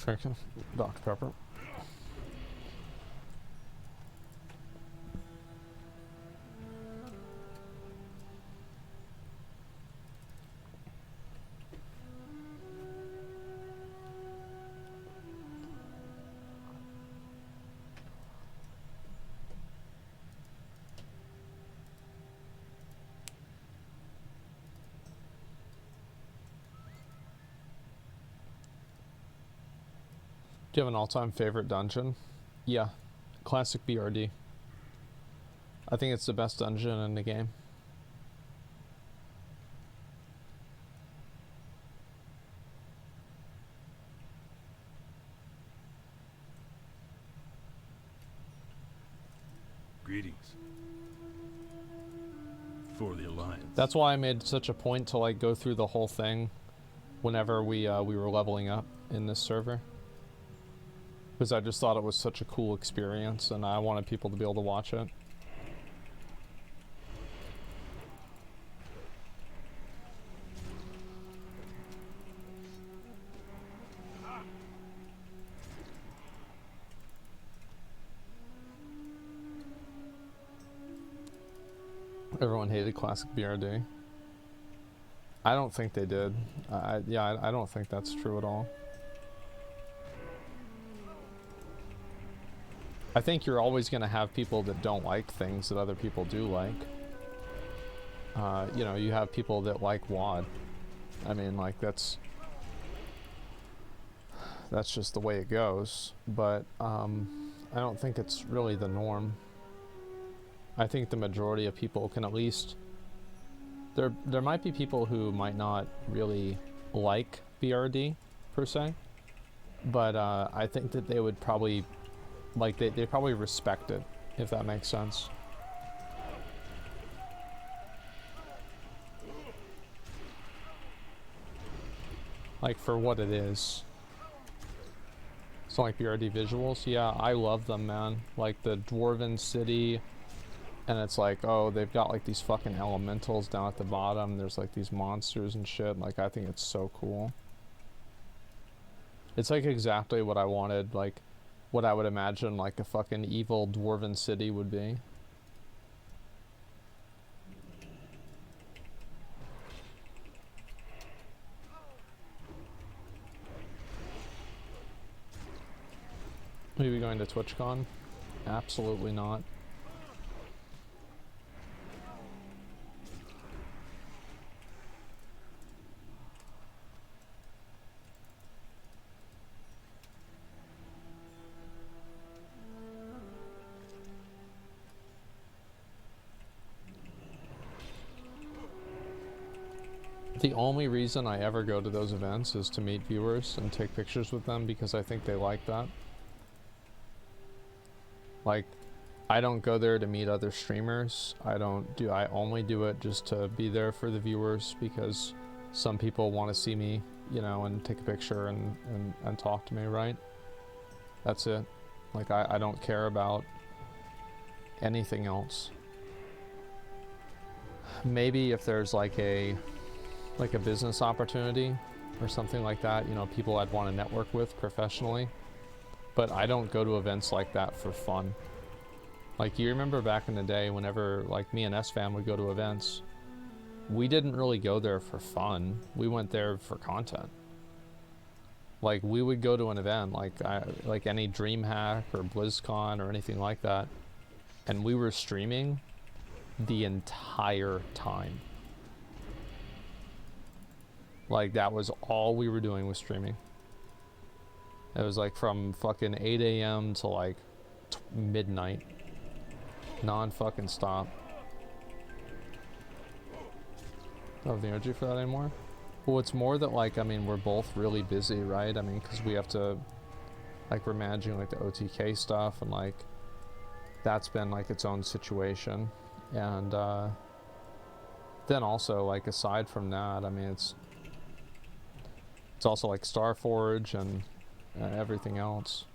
Drinking Dr. Pepper. Do you have an all-time favorite dungeon? Yeah, classic BRD. I think it's the best dungeon in the game. Greetings. For the Alliance. That's why I made such a point to like go through the whole thing whenever we were leveling up in this server. Because I just thought it was such a cool experience and I wanted people to be able to watch it. Everyone hated classic BRD. I don't think they did. I don't think that's true at all. I think you're always going to have people that don't like things that other people do like. You know, you have people that like WoD. I mean, like, that's just the way it goes. But I don't think it's really the norm. I think the majority of people can at least... There might be people who might not really like BRD, per se. But I think that they would probably... Like, they probably respect it, if that makes sense. Like, for what it is. So, like, BRD visuals, yeah, I love them, man. Like, the Dwarven City... And it's like, oh, they've got like these fucking elementals down at the bottom. There's like these monsters and shit. Like, I think it's so cool. It's like exactly what I wanted, like what I would imagine like a fucking evil dwarven city would be. Are we going to TwitchCon? Absolutely not. The only reason I ever go to those events is to meet viewers and take pictures with them because I think they like that. Like, I don't go there to meet other streamers. I only do it just to be there for the viewers because some people want to see me, you know, and take a picture and talk to me, right? That's it. Like, I don't care about anything else. Maybe if there's like a business opportunity or something like that, you know, people I'd want to network with professionally. But I don't go to events like that for fun. Like, you remember back in the day whenever like me and S-Fam would go to events, we didn't really go there for fun. We went there for content. Like, we would go to an event like any DreamHack or BlizzCon or anything like that, and we were streaming the entire time. Like, that was all we were doing was streaming. It was like from fucking 8 a.m. to like midnight. Non-fucking stop. Don't have the energy for that anymore. Well, it's more that like, I mean, we're both really busy, right? I mean, because we have to, like, we're managing like the OTK stuff and like, that's been like its own situation. And then also like, aside from that, I mean, it's also like Starforge and everything else.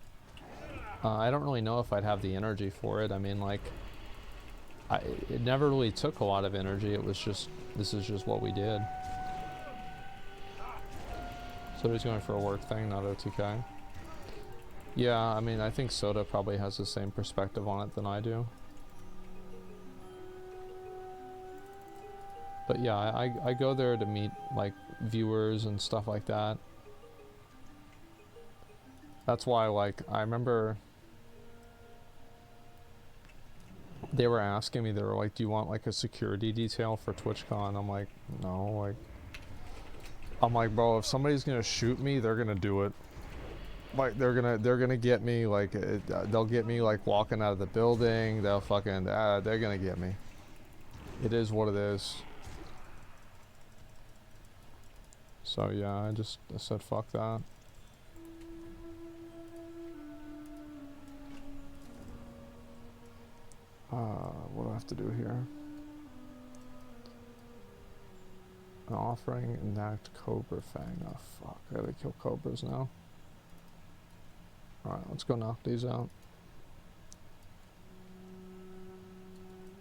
I don't really know if I'd have the energy for it. I mean, like, it never really took a lot of energy. It was just, this is just what we did. So he's going for a work thing, not OTK. Yeah, I mean, I think Soda probably has the same perspective on it than I do. But yeah, I go there to meet like viewers and stuff like that. That's why, like, I remember they were asking me, they were like, do you want like a security detail for TwitchCon? I'm like, no, like, I'm like, bro, if somebody's gonna shoot me, they're gonna do it. Like they're gonna get me like they'll get me like walking out of the building. They'll fucking they're gonna get me. It is what it is. So yeah, I said fuck that. What do I have to do here? An offering, enact Cobra Fang. Oh fuck, I gotta kill cobras now. Alright, let's go knock these out.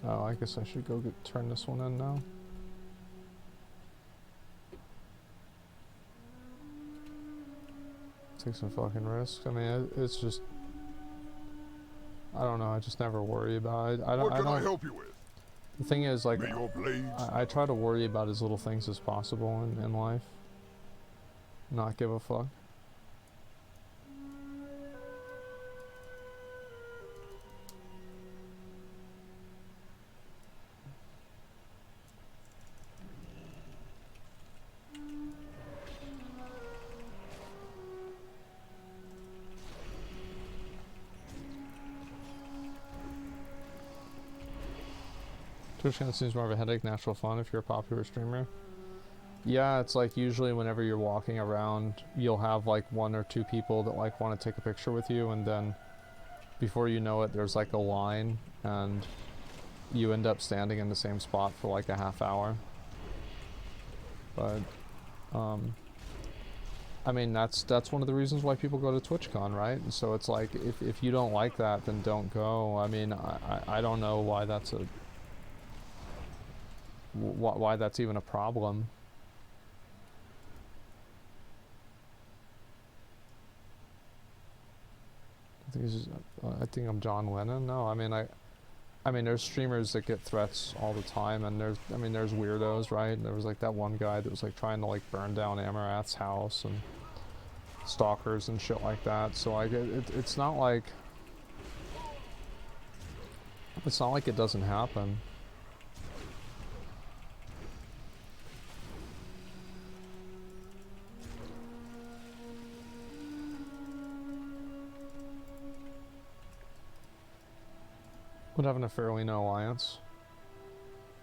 Oh, I guess I should go turn this one in now. Take some fucking risks. I mean, it's just... I don't know, I just never worry about it. What can I help you with? The thing is, like, May your blades... I try to worry about as little things as possible in life. Not give a fuck. Twitch channel seems more of a headache, natural fun if you're a popular streamer. Yeah, it's like usually whenever you're walking around, you'll have like 1 or 2 people that like want to take a picture with you, and then before you know it, there's like a line, and you end up standing in the same spot for like a half hour. But, I mean, that's one of the reasons why people go to TwitchCon, right? And so it's like, if you don't like that, then don't go. I mean, I don't know why that's why that's even a problem. I think I'm John Lennon. No, I mean there's streamers that get threats all the time, and there's weirdos, right? And there was like that one guy that was like trying to like burn down Amarath's house, and stalkers and shit like that. So like it's not like it doesn't happen. What happened to Fairly No Alliance?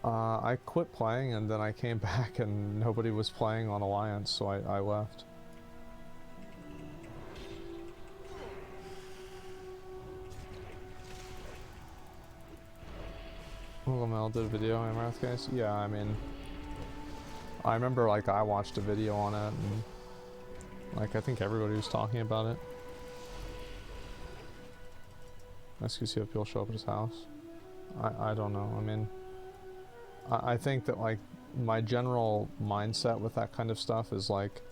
I quit playing, and then I came back and nobody was playing on Alliance, so I left. Lamel did a video on Amaranth guys? Yeah, I mean, I remember like I watched a video on it, and like I think everybody was talking about it. Nice to see if people show up at his house. I don't know. I mean, I think that like my general mindset with that kind of stuff is like,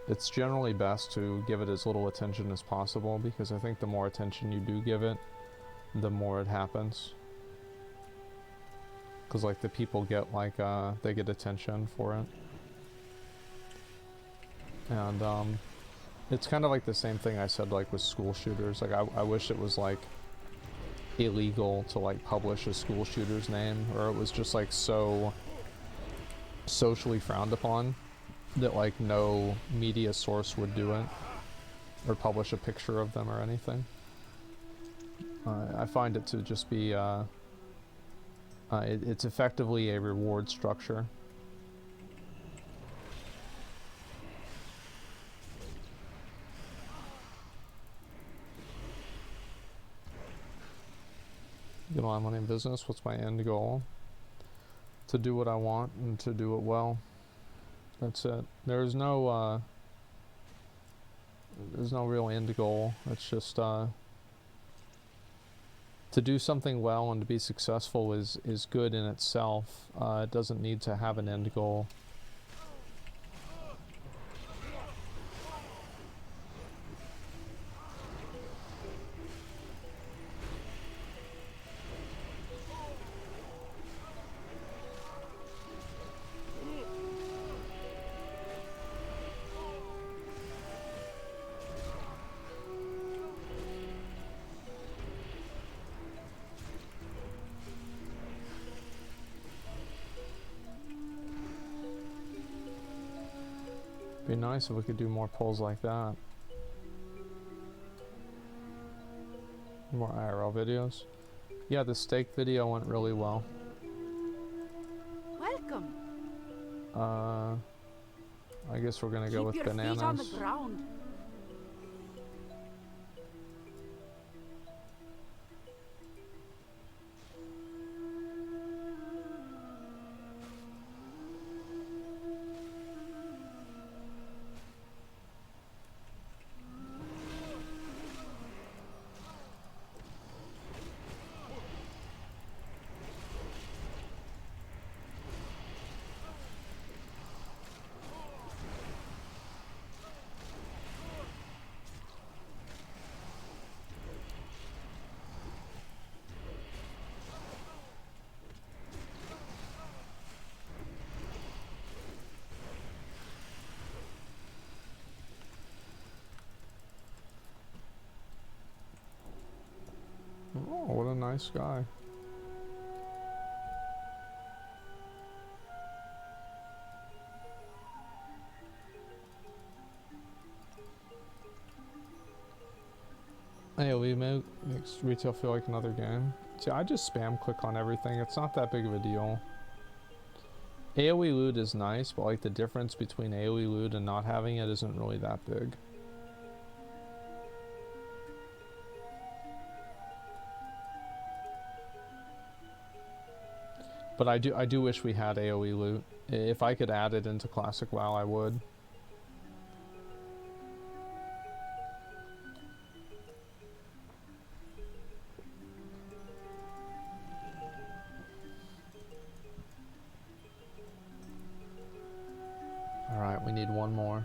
it's generally best to give it as little attention as possible, because I think the more attention you do give it, the more it happens. Because like the people get like they get attention for it, and it's kind of like the same thing I said like with school shooters. Like I wish it was like illegal to like publish a school shooter's name, or it was just like so socially frowned upon that like no media source would do it or publish a picture of them or anything. I find it to just be it's effectively a reward structure. Get a lot of money in business. What's my end goal? To do what I want and to do it well. That's it. There's no real end goal. It's just to do something well and to be successful is good in itself. It doesn't need to have an end goal. Be nice if we could do more polls like that. More IRL videos. Yeah, the steak video went really well. Welcome. I guess we're gonna go with Keep your bananas. feet on the ground. Oh, what a nice guy. AoE makes retail feel like another game. See, I just spam click on everything. It's not that big of a deal. AoE loot is nice, but like the difference between AoE loot and not having it isn't really that big. But I do wish we had AoE loot. If I could add it into Classic WoW, I would. Alright, we need one more.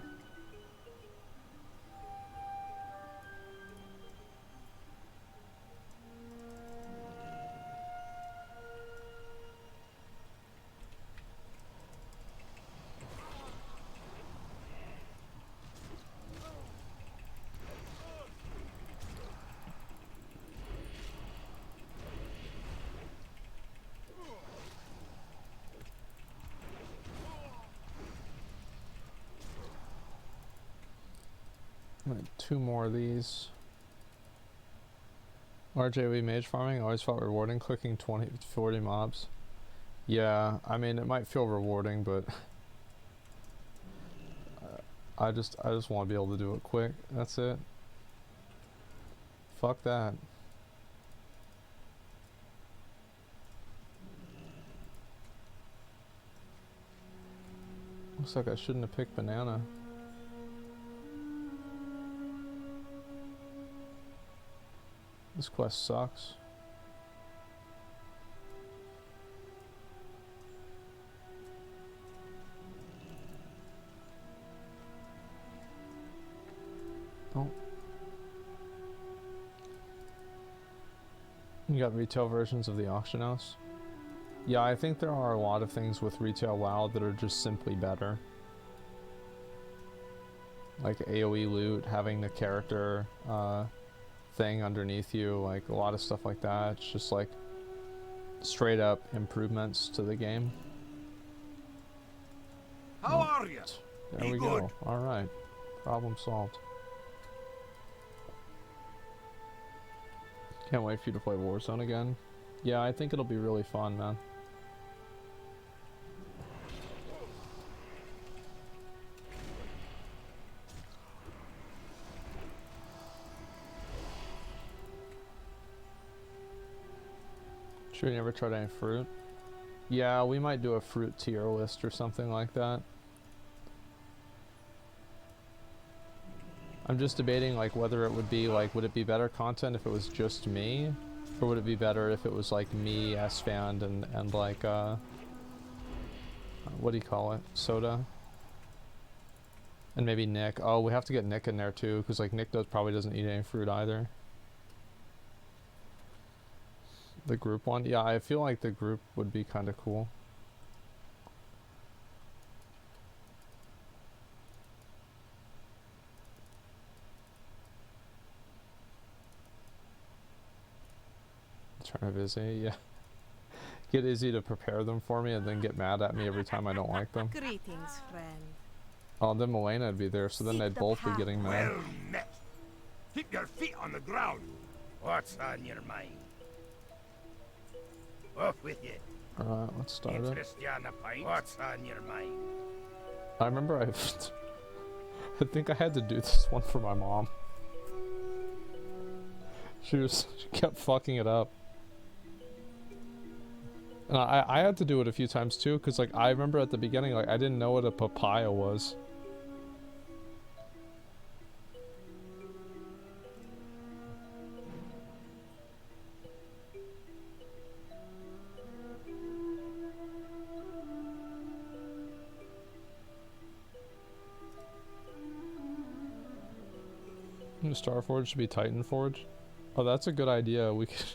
Two more of these. RJW mage farming always felt rewarding, clicking 40 mobs. Yeah, I mean it might feel rewarding, but I just want to be able to do it quick. That's it. Fuck that. Looks like I shouldn't have picked banana. This quest sucks. Oh. You got retail versions of the auction house? Yeah, I think there are a lot of things with retail WoW that are just simply better. Like AoE loot, having the character, thing underneath you, like a lot of stuff like that. It's just like straight up improvements to the game. How are you? There we go. Alright. Problem solved. Can't wait for you to play Warzone again. Yeah, I think it'll be really fun, man. Sure, you never tried any fruit? Yeah, we might do a fruit tier list or something like that. I'm just debating like whether it would be like, would it be better content if it was just me? Or would it be better if it was like me, S-Fand, and like, what do you call it? Soda? And maybe Nick. Oh, we have to get Nick in there too, because like Nick probably doesn't eat any fruit either. The group one? Yeah, I feel like the group would be kind of cool. Trying to visit, yeah. Get Izzy to prepare them for me and then get mad at me every time I don't like them. Greetings, friend. Oh, then Melena would be there, so then they'd both be getting mad. Well met. Keep your feet on the ground. What's on your mind? Off with you. Alright, let's start it. Interest you on a pint? What's on your mind? I remember I think I had to do this one for my mom. She kept fucking it up. And I had to do it a few times too, because like I remember at the beginning, like I didn't know what a papaya was. Starforge should be Titanforge. Oh, that's a good idea. We could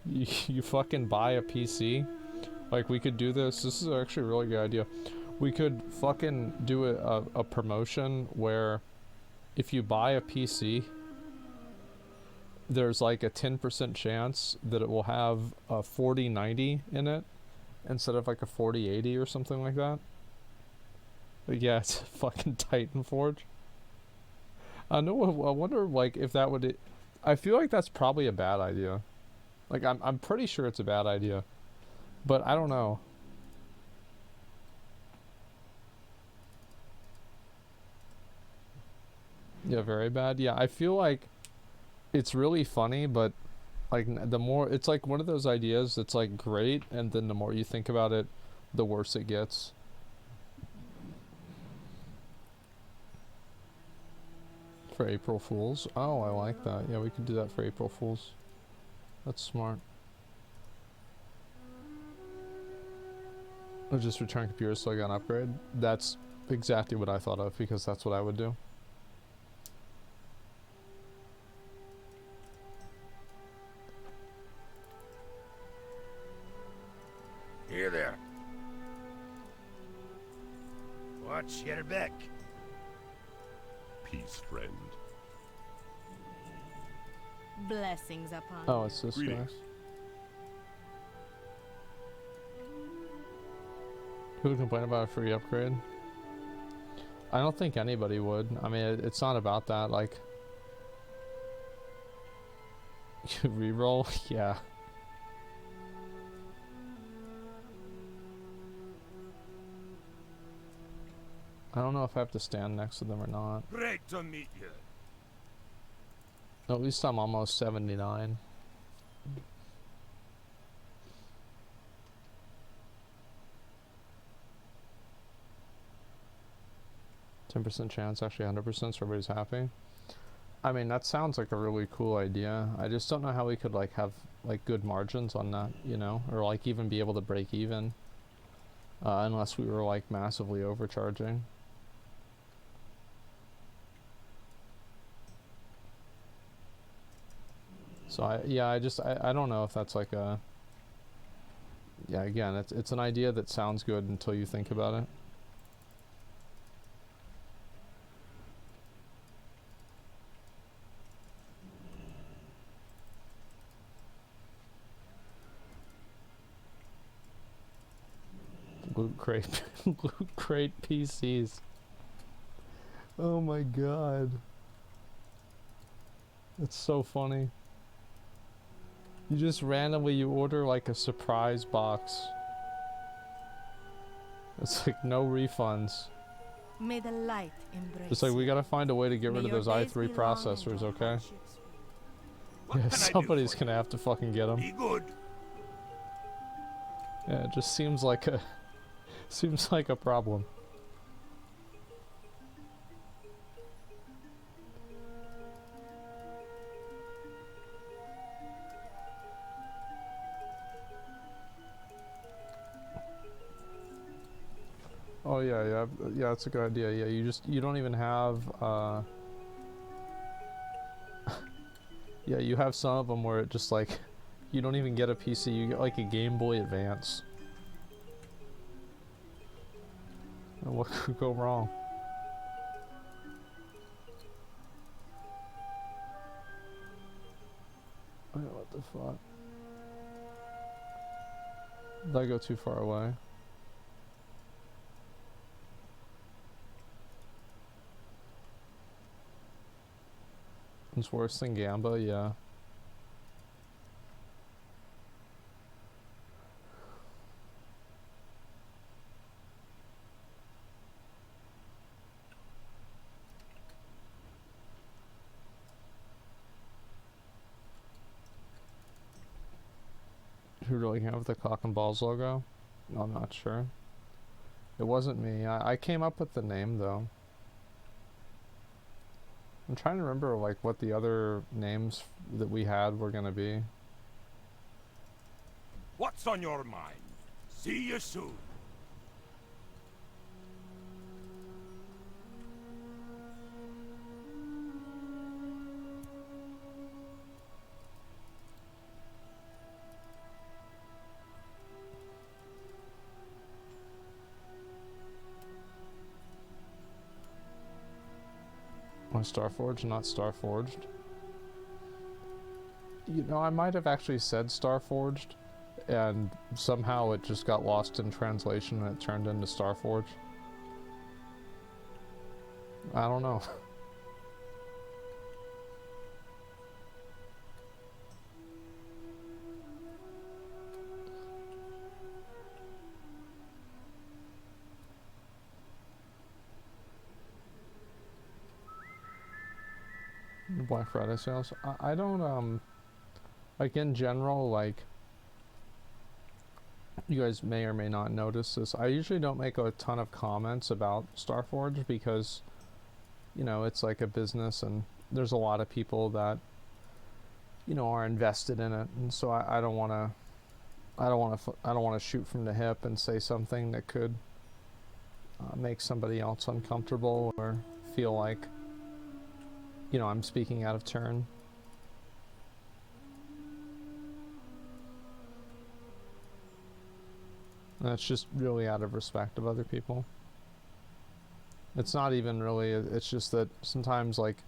you fucking buy a PC. Like we could do this. This is actually a really good idea. We could fucking do a promotion where if you buy a PC, there's like a 10% chance that it will have a 4090 in it instead of like a 4080 or something like that. But yeah, it's fucking Titanforge. I wonder like if that would. I feel like that's probably a bad idea. Like I'm pretty sure it's a bad idea, but I don't know. Yeah, very bad. Yeah, I feel like it's really funny, but like the more it's like one of those ideas that's like great, and then the more you think about it, the worse it gets. For April Fools. Oh, I like that. Yeah, we could do that for April Fools. That's smart. Or just return computers so I got an upgrade. That's exactly what I thought of, because that's what I would do. Here there. Watch your back. Peace, friend. Blessings upon Oh, you. it's this guy. Greetings. Who would complain about a free upgrade? I don't think anybody would. I mean, it's not about that. Like, reroll? Yeah. I don't know if I have to stand next to them or not. Great to meet you. At least I'm almost 79. %10 chance, actually 100%, so everybody's happy. I mean, that sounds like a really cool idea. I just don't know how we could like have like good margins on that, you know, or like even be able to break even, unless we were like massively overcharging. So I don't know if that's like a, yeah, again, it's an idea that sounds good until you think about it. Loot crate, loot crate PCs. Oh my god. That's so funny. You just randomly, you order like a surprise box. It's like no refunds. May the light embrace It's like we you. gotta find a way to get May rid of your those days i3 be long and processors, your okay? hardships free. What Yeah, can I do somebody's for gonna have to fucking get them. you? Be good. Yeah, it just seems like a seems like a problem. Oh yeah, that's a good idea. Yeah, you don't even have yeah, you have some of them where it just like you don't even get a PC, you get like a Game Boy Advance. And what could go wrong? Oh, what the fuck? Did I go too far away? It's worse than Gamba, yeah. Who really came up with the cock and balls logo? I'm not sure. It wasn't me. I came up with the name though. I'm trying to remember like what the other names that we had were gonna be. What's on your mind? See you soon. Oh, Starforged, not Starforged. You know, I might have actually said Starforged, and somehow it just got lost in translation and it turned into Starforged. I don't know. Black Friday sales. I don't like in general, like you guys may or may not notice this. I usually don't make a ton of comments about Starforge because, you know, it's like a business and there's a lot of people that, you know, are invested in it, and so I don't want to shoot from the hip and say something that could make somebody else uncomfortable or feel like, you know, I'm speaking out of turn. And that's just really out of respect of other people. It's not even really, it's just that sometimes, like,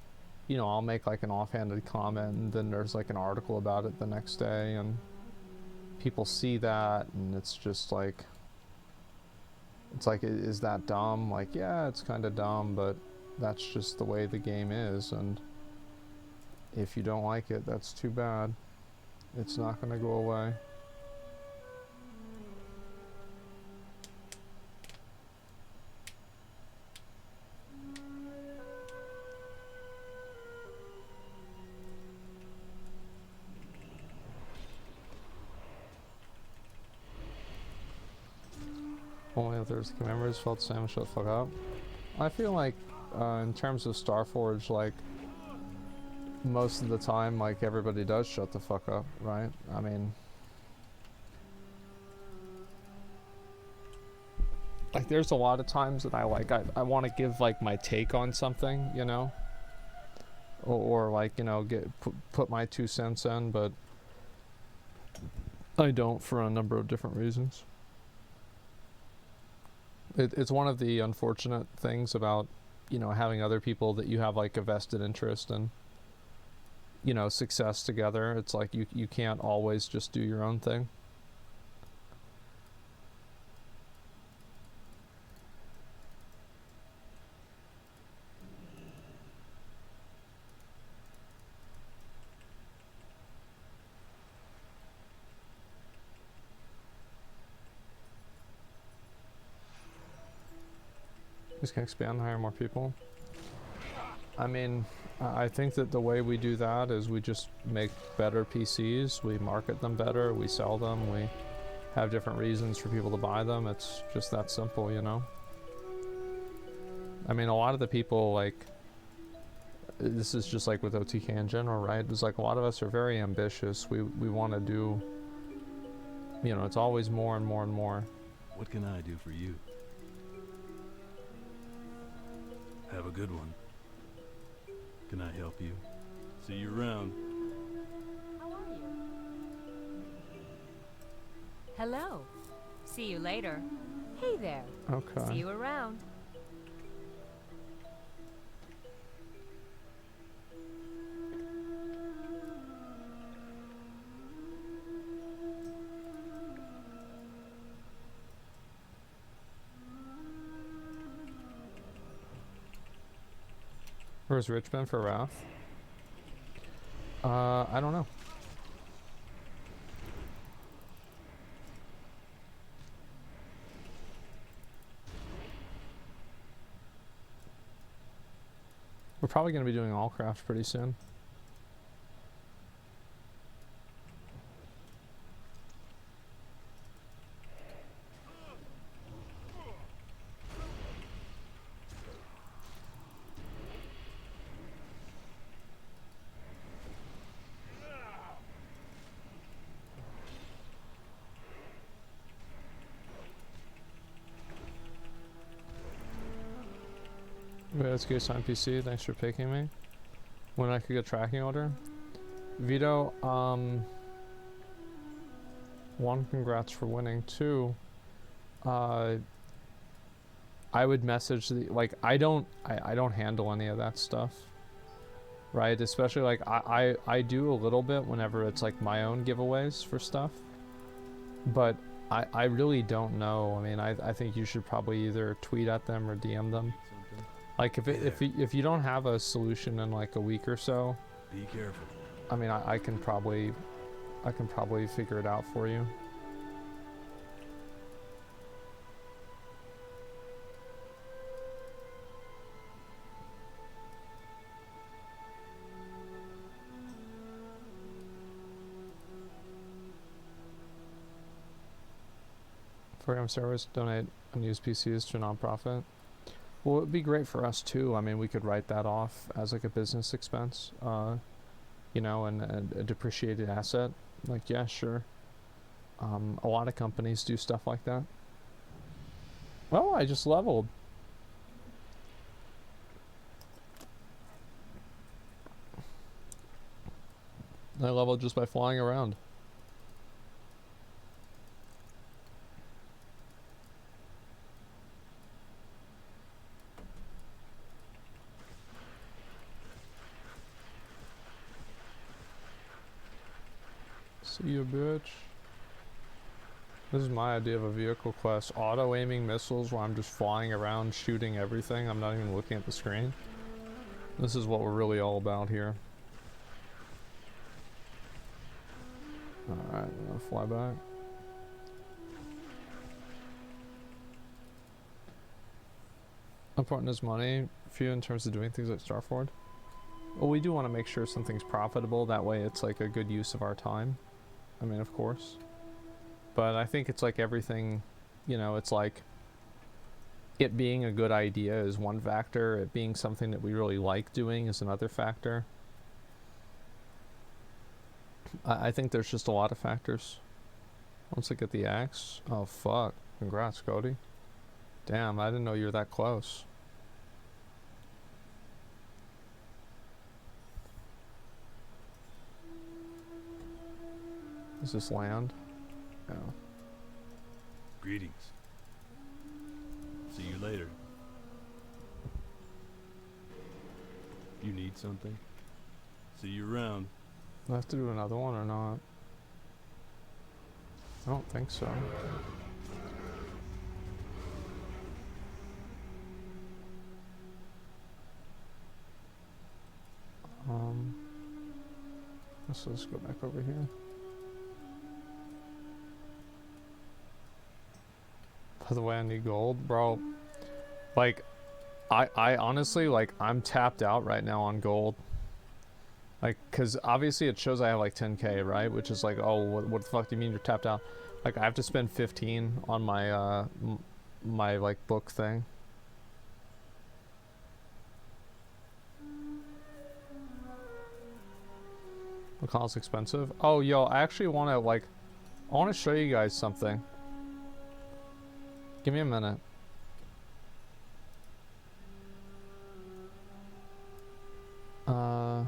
you know, I'll make like an offhanded comment and then there's like an article about it the next day and people see that and it's just like, it's like, is that dumb? Like, yeah, it's kind of dumb, but that's just the way the game is, and if you don't like it, that's too bad. It's not going to go away. Only if there's members felt the same, shut the fuck up. I feel like in terms of Starforge, like most of the time, like everybody does shut the fuck up, right? I mean, like there's a lot of times that I want to give like my take on something, you know, or like, you know, put my 2 cents in, but I don't for a number of different reasons. It's one of the unfortunate things about, you know, having other people that you have like a vested interest in, you know, success together. It's like you can't always just do your own thing. Just can expand, hire more people. I mean, I think that the way we do that is we just make better PCs, we market them better, we sell them, we have different reasons for people to buy them. It's just that simple, you know? I mean, a lot of the people, like, this is just like with OTK in general, right? It's like a lot of us are very ambitious. We want to do, you know, it's always more and more and more. What can I do for you? Have a good one. Can I help you? See you around. How are you? Hello. See you later. Hey there. Okay. See you around. Where's Richmond for Wrath? I don't know. We're probably going to be doing Allcraft pretty soon. Let's go sign PC. Thanks for picking me. When I could get tracking order. Vito, one, congrats for winning. Two, I would message the, like, I don't handle any of that stuff. Right? Especially like I do a little bit whenever it's like my own giveaways for stuff. But I really don't know. I mean, I think you should probably either tweet at them or DM them. Something. Like if you don't have a solution in like a week or so, Be careful. I mean, I can probably figure it out for you. Program servers donate unused PCs to a nonprofit. Well, it'd be great for us too. I mean, we could write that off as like a business expense, you know, and a depreciated asset. Like, yeah, sure. A lot of companies do stuff like that. Oh, I just leveled. I leveled just by flying around. See you, bitch. This is my idea of a vehicle quest. Auto-aiming missiles where I'm just flying around shooting everything. I'm not even looking at the screen. This is what we're really all about here. Alright, I'm gonna fly back. How important is money for you in terms of doing things like Starford? Well, we do want to make sure something's profitable. That way it's like a good use of our time. I mean, of course. But I think it's like everything, you know, it's like it being a good idea is one factor. It being something that we really like doing is another factor. I think there's just a lot of factors. Once I get the axe. Oh, fuck. Congrats, Cody. Damn, I didn't know you were that close. Is this land? No. Greetings. See you later. You need something? See you around. Do I have to do another one or not? I don't think so. Let's go back over here. By the way, I need gold, bro. Like, I honestly, like, I'm tapped out right now on gold. Like, cause obviously it shows I have like 10k, right? Which is like, oh, what the fuck do you mean you're tapped out? Like, I have to spend 15 on my my like book thing. McCall's expensive. Oh, yo, I actually want to like, I want to show you guys something. Give me a minute. I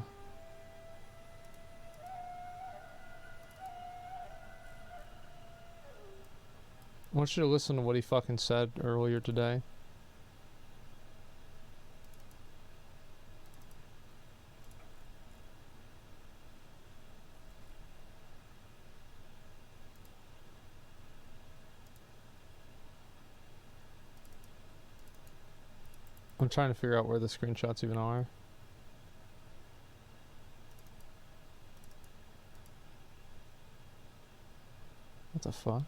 want you to listen to what he fucking said earlier today. I'm trying to figure out where the screenshots even are. What the fuck?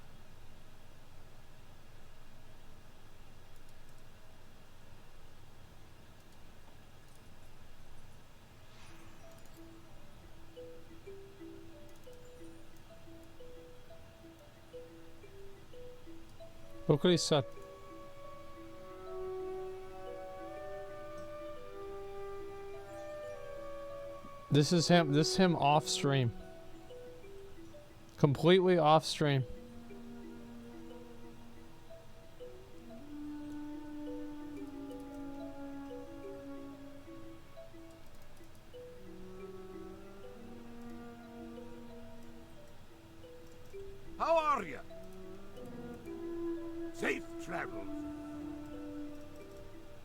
Look what he said. This is him off stream. Completely off stream. are you? Safe travels.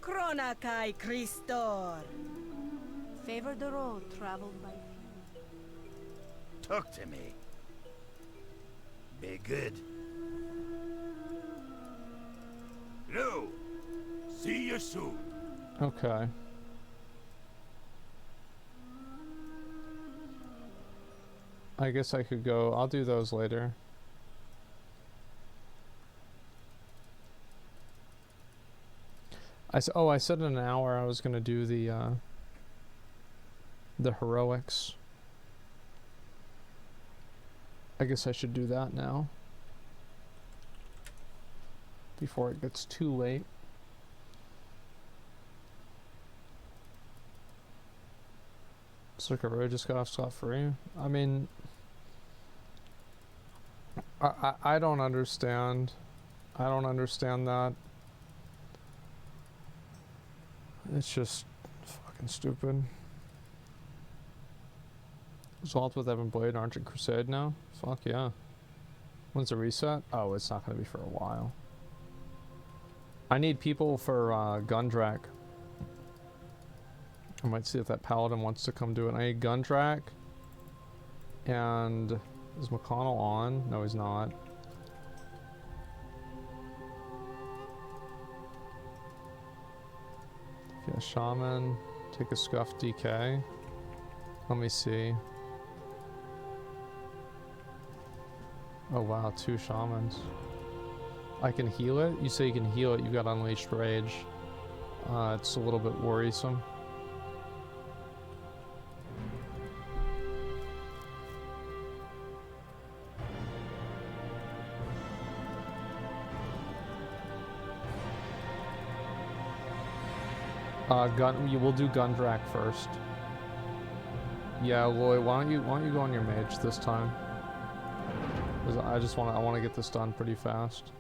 Krona kai Christor. Favor the road traveled by few. Talk to me. Be good. No. See you soon. Okay. I guess I could go. I'll do those later. I said in an hour I was gonna do the heroics. I guess I should do that now. Before it gets too late. Zackrawrr just got off scot-free. I mean, I don't understand. I don't understand that. It's just fucking stupid. Result with Evan Blade, Argent Crusade now? Fuck yeah. When's the reset? Oh, it's not gonna be for a while. I need people for Gundrak. I might see if that paladin wants to come do it. I need Gundrak. And is McConnell on? No, he's not. Yeah, Shaman. Take a Scuff DK. Let me see. Oh wow, 2 Shamans. I can heal it? You say you can heal it, you got Unleashed Rage. It's a little bit worrisome. We'll do Gundrak first. Yeah, Lloyd, why don't you go on your mage this time? 'Cause I want to get this done pretty fast.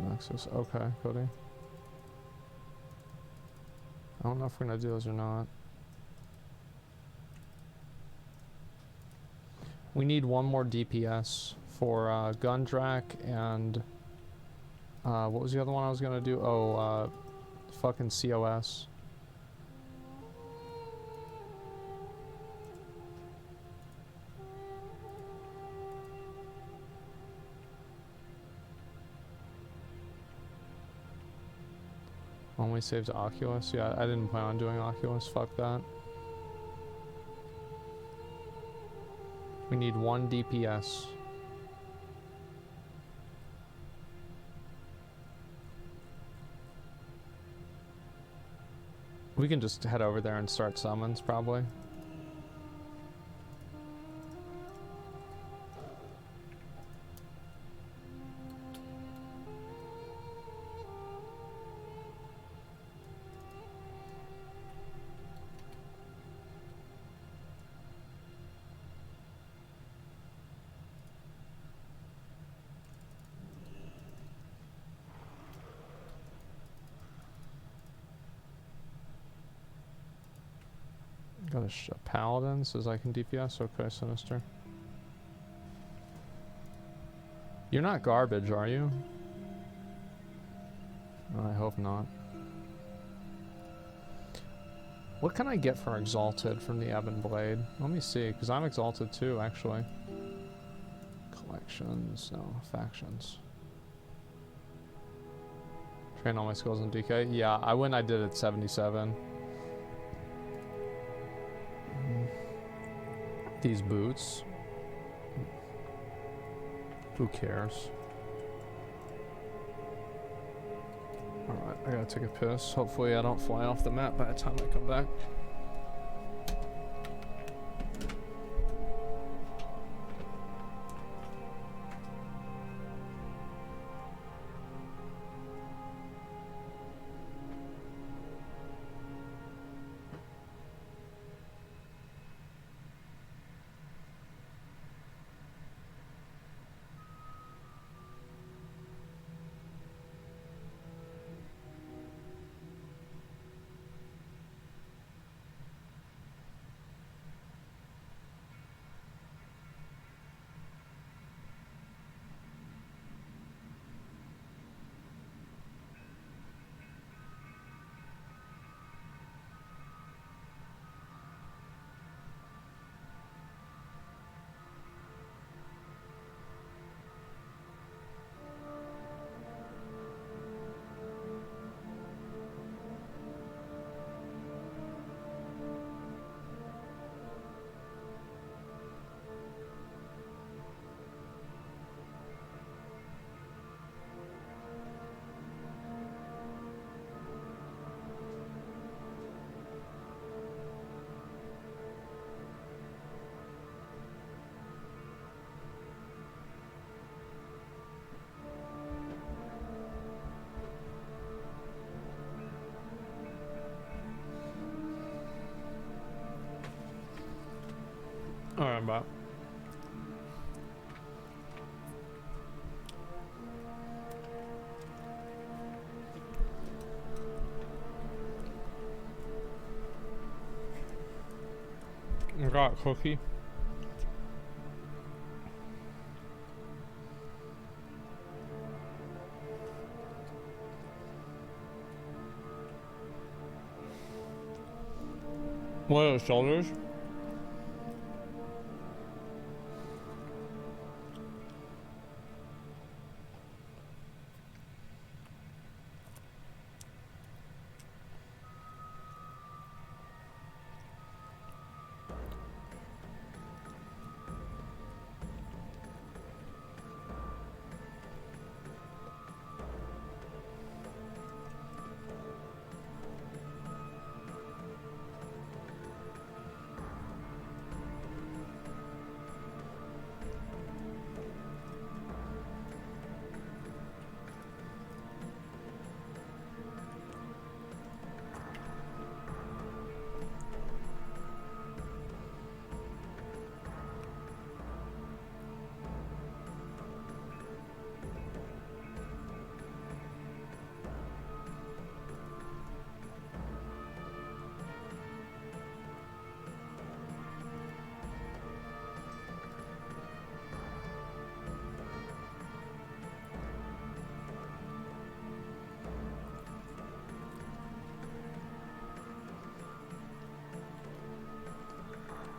Nexus. Okay, Cody. I don't know if we're gonna do those or not. We need one more DPS for Gundrak and what was the other one I was gonna do? Oh, fucking COS. Only saved Oculus? Yeah, I didn't plan on doing Oculus. Fuck that. We need 1 DPS. We can just head over there and start summons, probably. Got a paladin, says I can DPS. Okay, Sinister. You're not garbage, are you? I hope not. What can I get for Exalted from the Ebon Blade? Let me see, because I'm Exalted too, actually. Collections, no, factions. Train all my skills in DK. Yeah, I did it 77. These boots. Who cares? Alright, I gotta take a piss. Hopefully I don't fly off the map by the time I come back. Alright, bye. I got a cookie. What are those shoulders?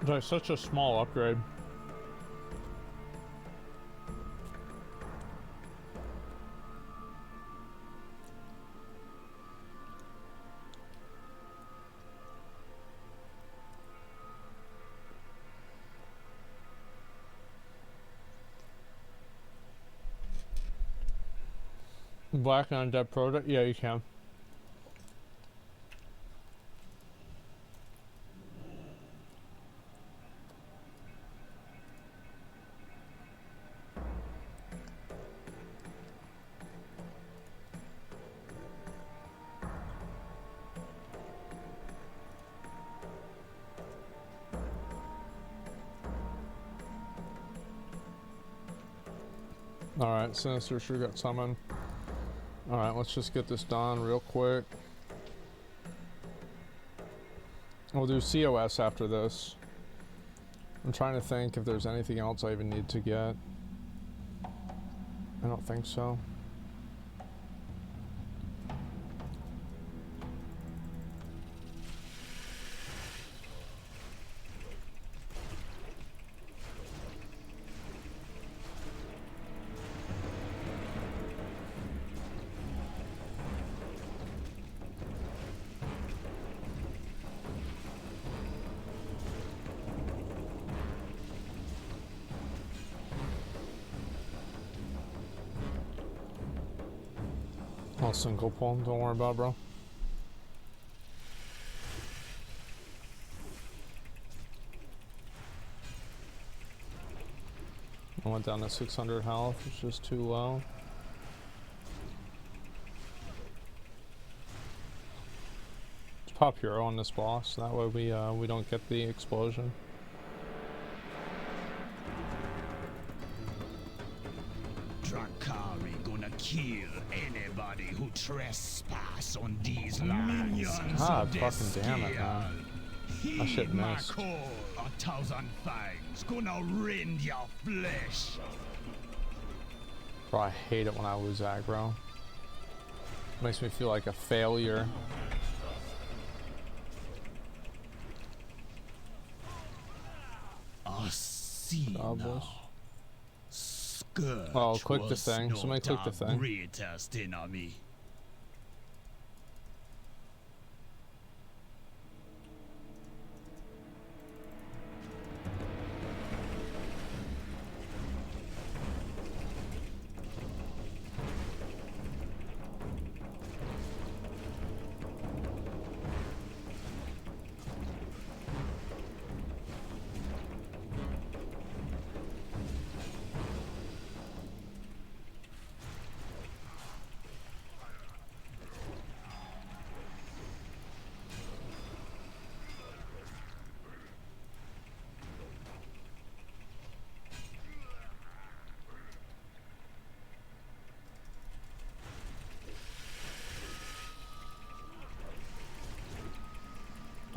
It's like such a small upgrade. Black on dead product? Yeah, you can. Alright, Sinister sure got summoned. Alright, let's just get this done real quick. We'll do COS after this. I'm trying to think if there's anything else I even need to get. I don't think so. I'll single pull, don't worry about it, bro. I went down to 600 health, which is too low. Let's pop hero on this boss, that way we don't get the explosion. Zackrawrr gonna kill anybody who trespass on these lands. God fucking damn it, man. I should missed. Call 1,000 fangs gonna rend your flesh. Bro, I hate it when I lose aggro. Makes me feel like a failure. Oh, click the thing. Somebody click the thing. Greatest enemy.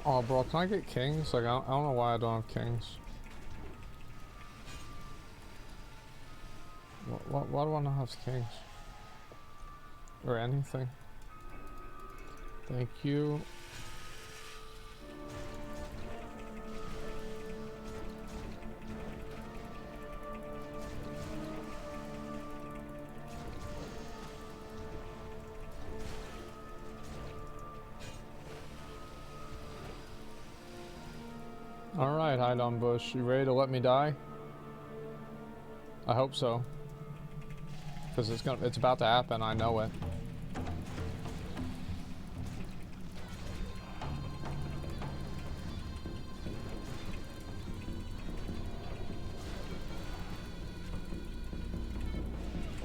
Oh, bro, can I get kings? Like, I don't know why I don't have kings. Why do I not have kings? Or anything? Thank you. Alright, hide on bush. You ready to let me die? I hope so. Because it's about to happen, I know it.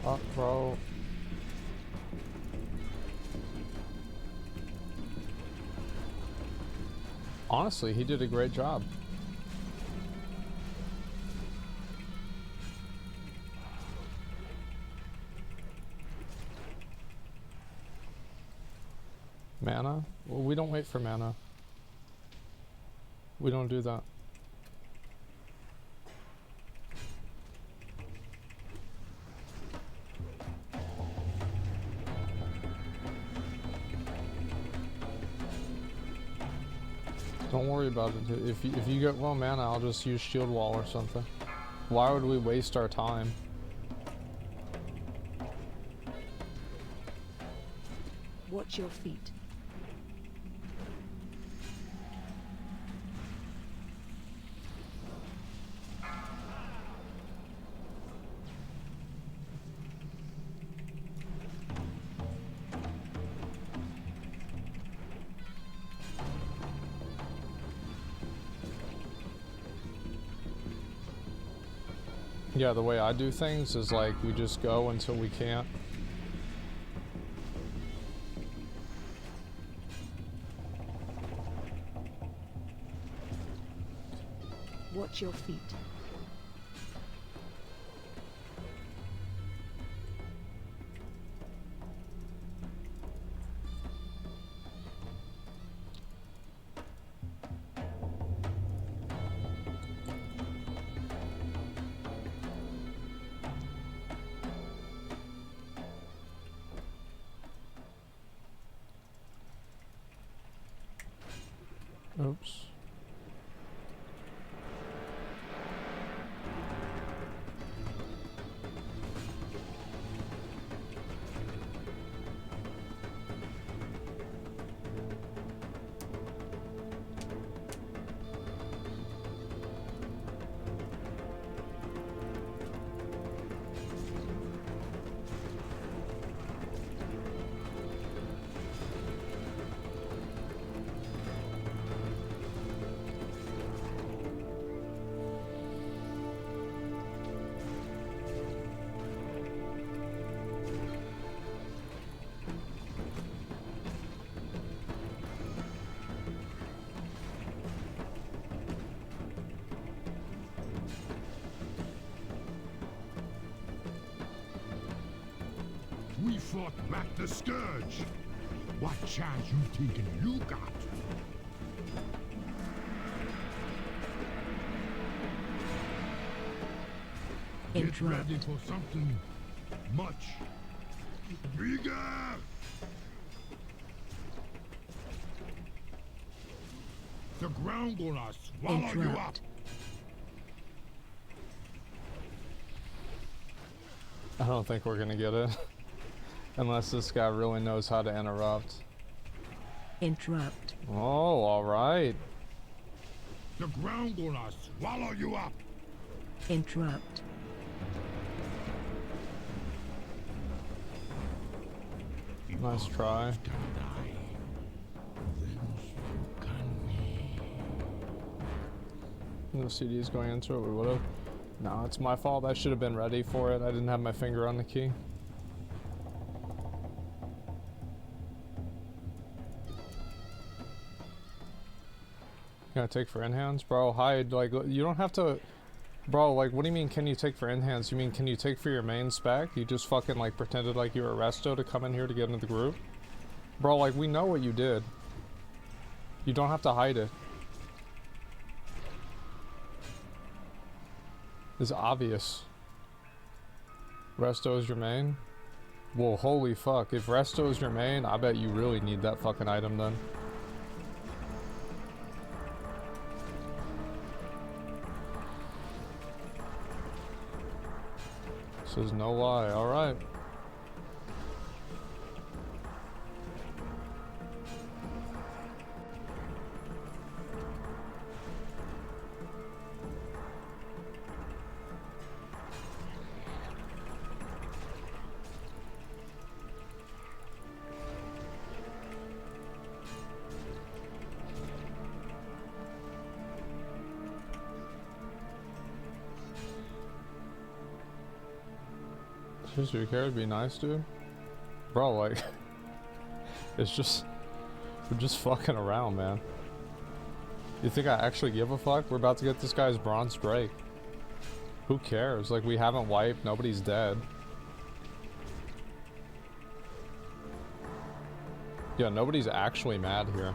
Fuck, bro. Honestly, he did a great job. Mana? Well, we don't wait for mana. We don't do that. Don't worry about it. If you get low mana, I'll just use shield wall or something. Why would we waste our time? Watch your feet. Yeah, the way I do things is like we just go until we can't. Watch your feet. Oops. We fought back the Scourge. What chance you thinking you got? Get ready for something much bigger. The ground gonna swallow you up. I don't think we're gonna get it. Unless this guy really knows how to interrupt. Interrupt. Oh, alright. The ground gonna swallow you up. Interrupt. Nice try. The CD is going into it, we would've. No, it's my fault. I should have been ready for it. I didn't have my finger on the key. Gonna take for in-hands? Bro, hide. Like, you don't have to... Bro, like, what do you mean, can you take for in-hands? You mean, can you take for your main spec? You just fucking, like, pretended like you were Resto to come in here to get into the group? Bro, like, we know what you did. You don't have to hide it. It's obvious. Resto is your main? Well, holy fuck. If Resto is your main, I bet you really need that fucking item then. Says no lie. Alright. Seriously, you care? It'd be nice, dude. Bro, like, it's just, we're just fucking around, man. You think I actually give a fuck? We're about to get this guy's bronze break. Who cares? Like, we haven't wiped, nobody's dead. Yeah, nobody's actually mad here.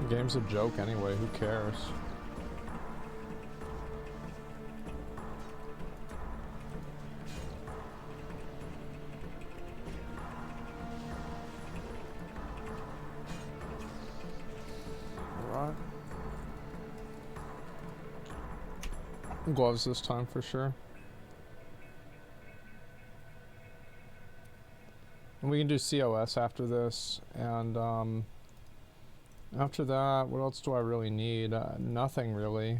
The game's a joke anyway, who cares? Gloves this time for sure. And we can do COS after this, and after that, what else do I really need? Nothing really.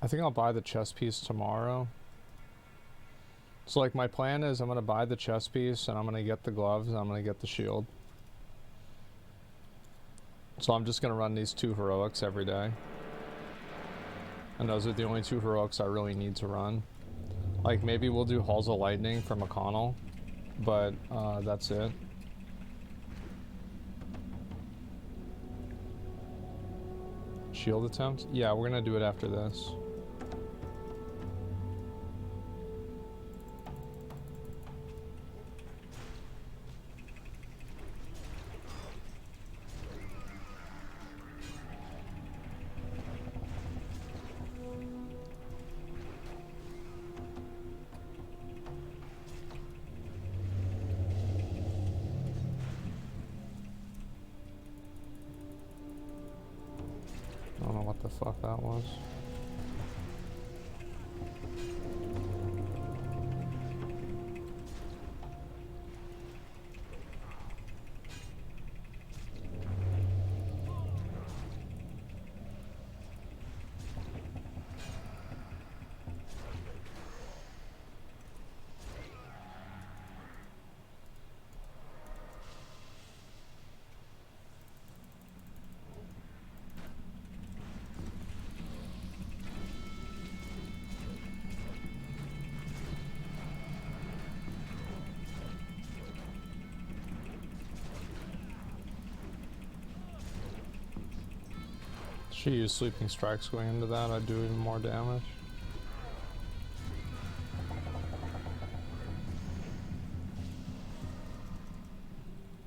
I think I'll buy the chest piece tomorrow. So like my plan is I'm gonna buy the chest piece and I'm gonna get the gloves and I'm gonna get the shield. So I'm just gonna run these 2 heroics every day. And those are the only 2 heroics I really need to run. Like, maybe we'll do Halls of Lightning for McConnell, but that's it. Shield attempt? Yeah, we're gonna do it after this. I don't know what the fuck that was. Should use Sleeping Strikes going into that, I'd do even more damage.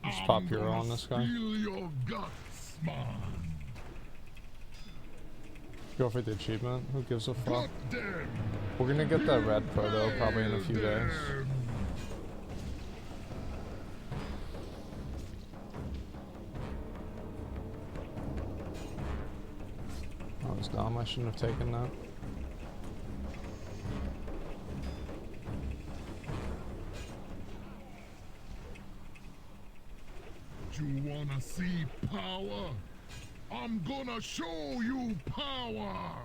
Let's pop hero on this guy. Your guts, man. Go for the achievement, who gives a fuck? Cut them. We're gonna get that red proto probably in a few days. Them. I was dumb, I shouldn't have taken that. You wanna see power? I'm gonna show you power!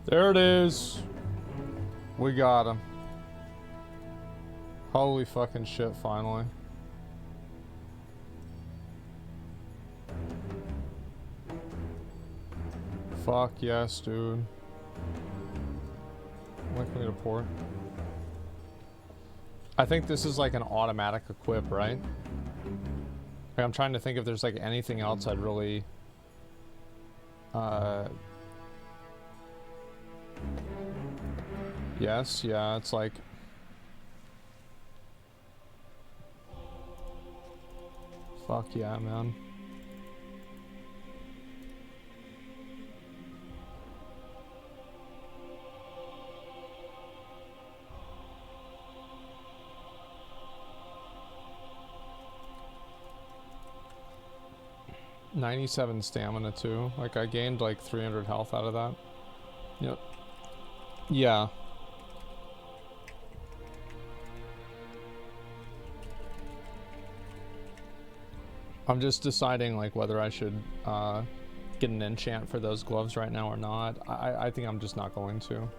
There it is. We got him. Holy fucking shit, finally. Fuck yes, dude. When can we report? I think this is like an automatic equip, right? Like, I'm trying to think if there's like anything else I'd really Yes, yeah, it's like... Fuck yeah, man. $97 stamina too. Like I gained like 300 health out of that. Yep. Yeah. I'm just deciding like whether I should get an enchant for those gloves right now or not. I think I'm just not going to.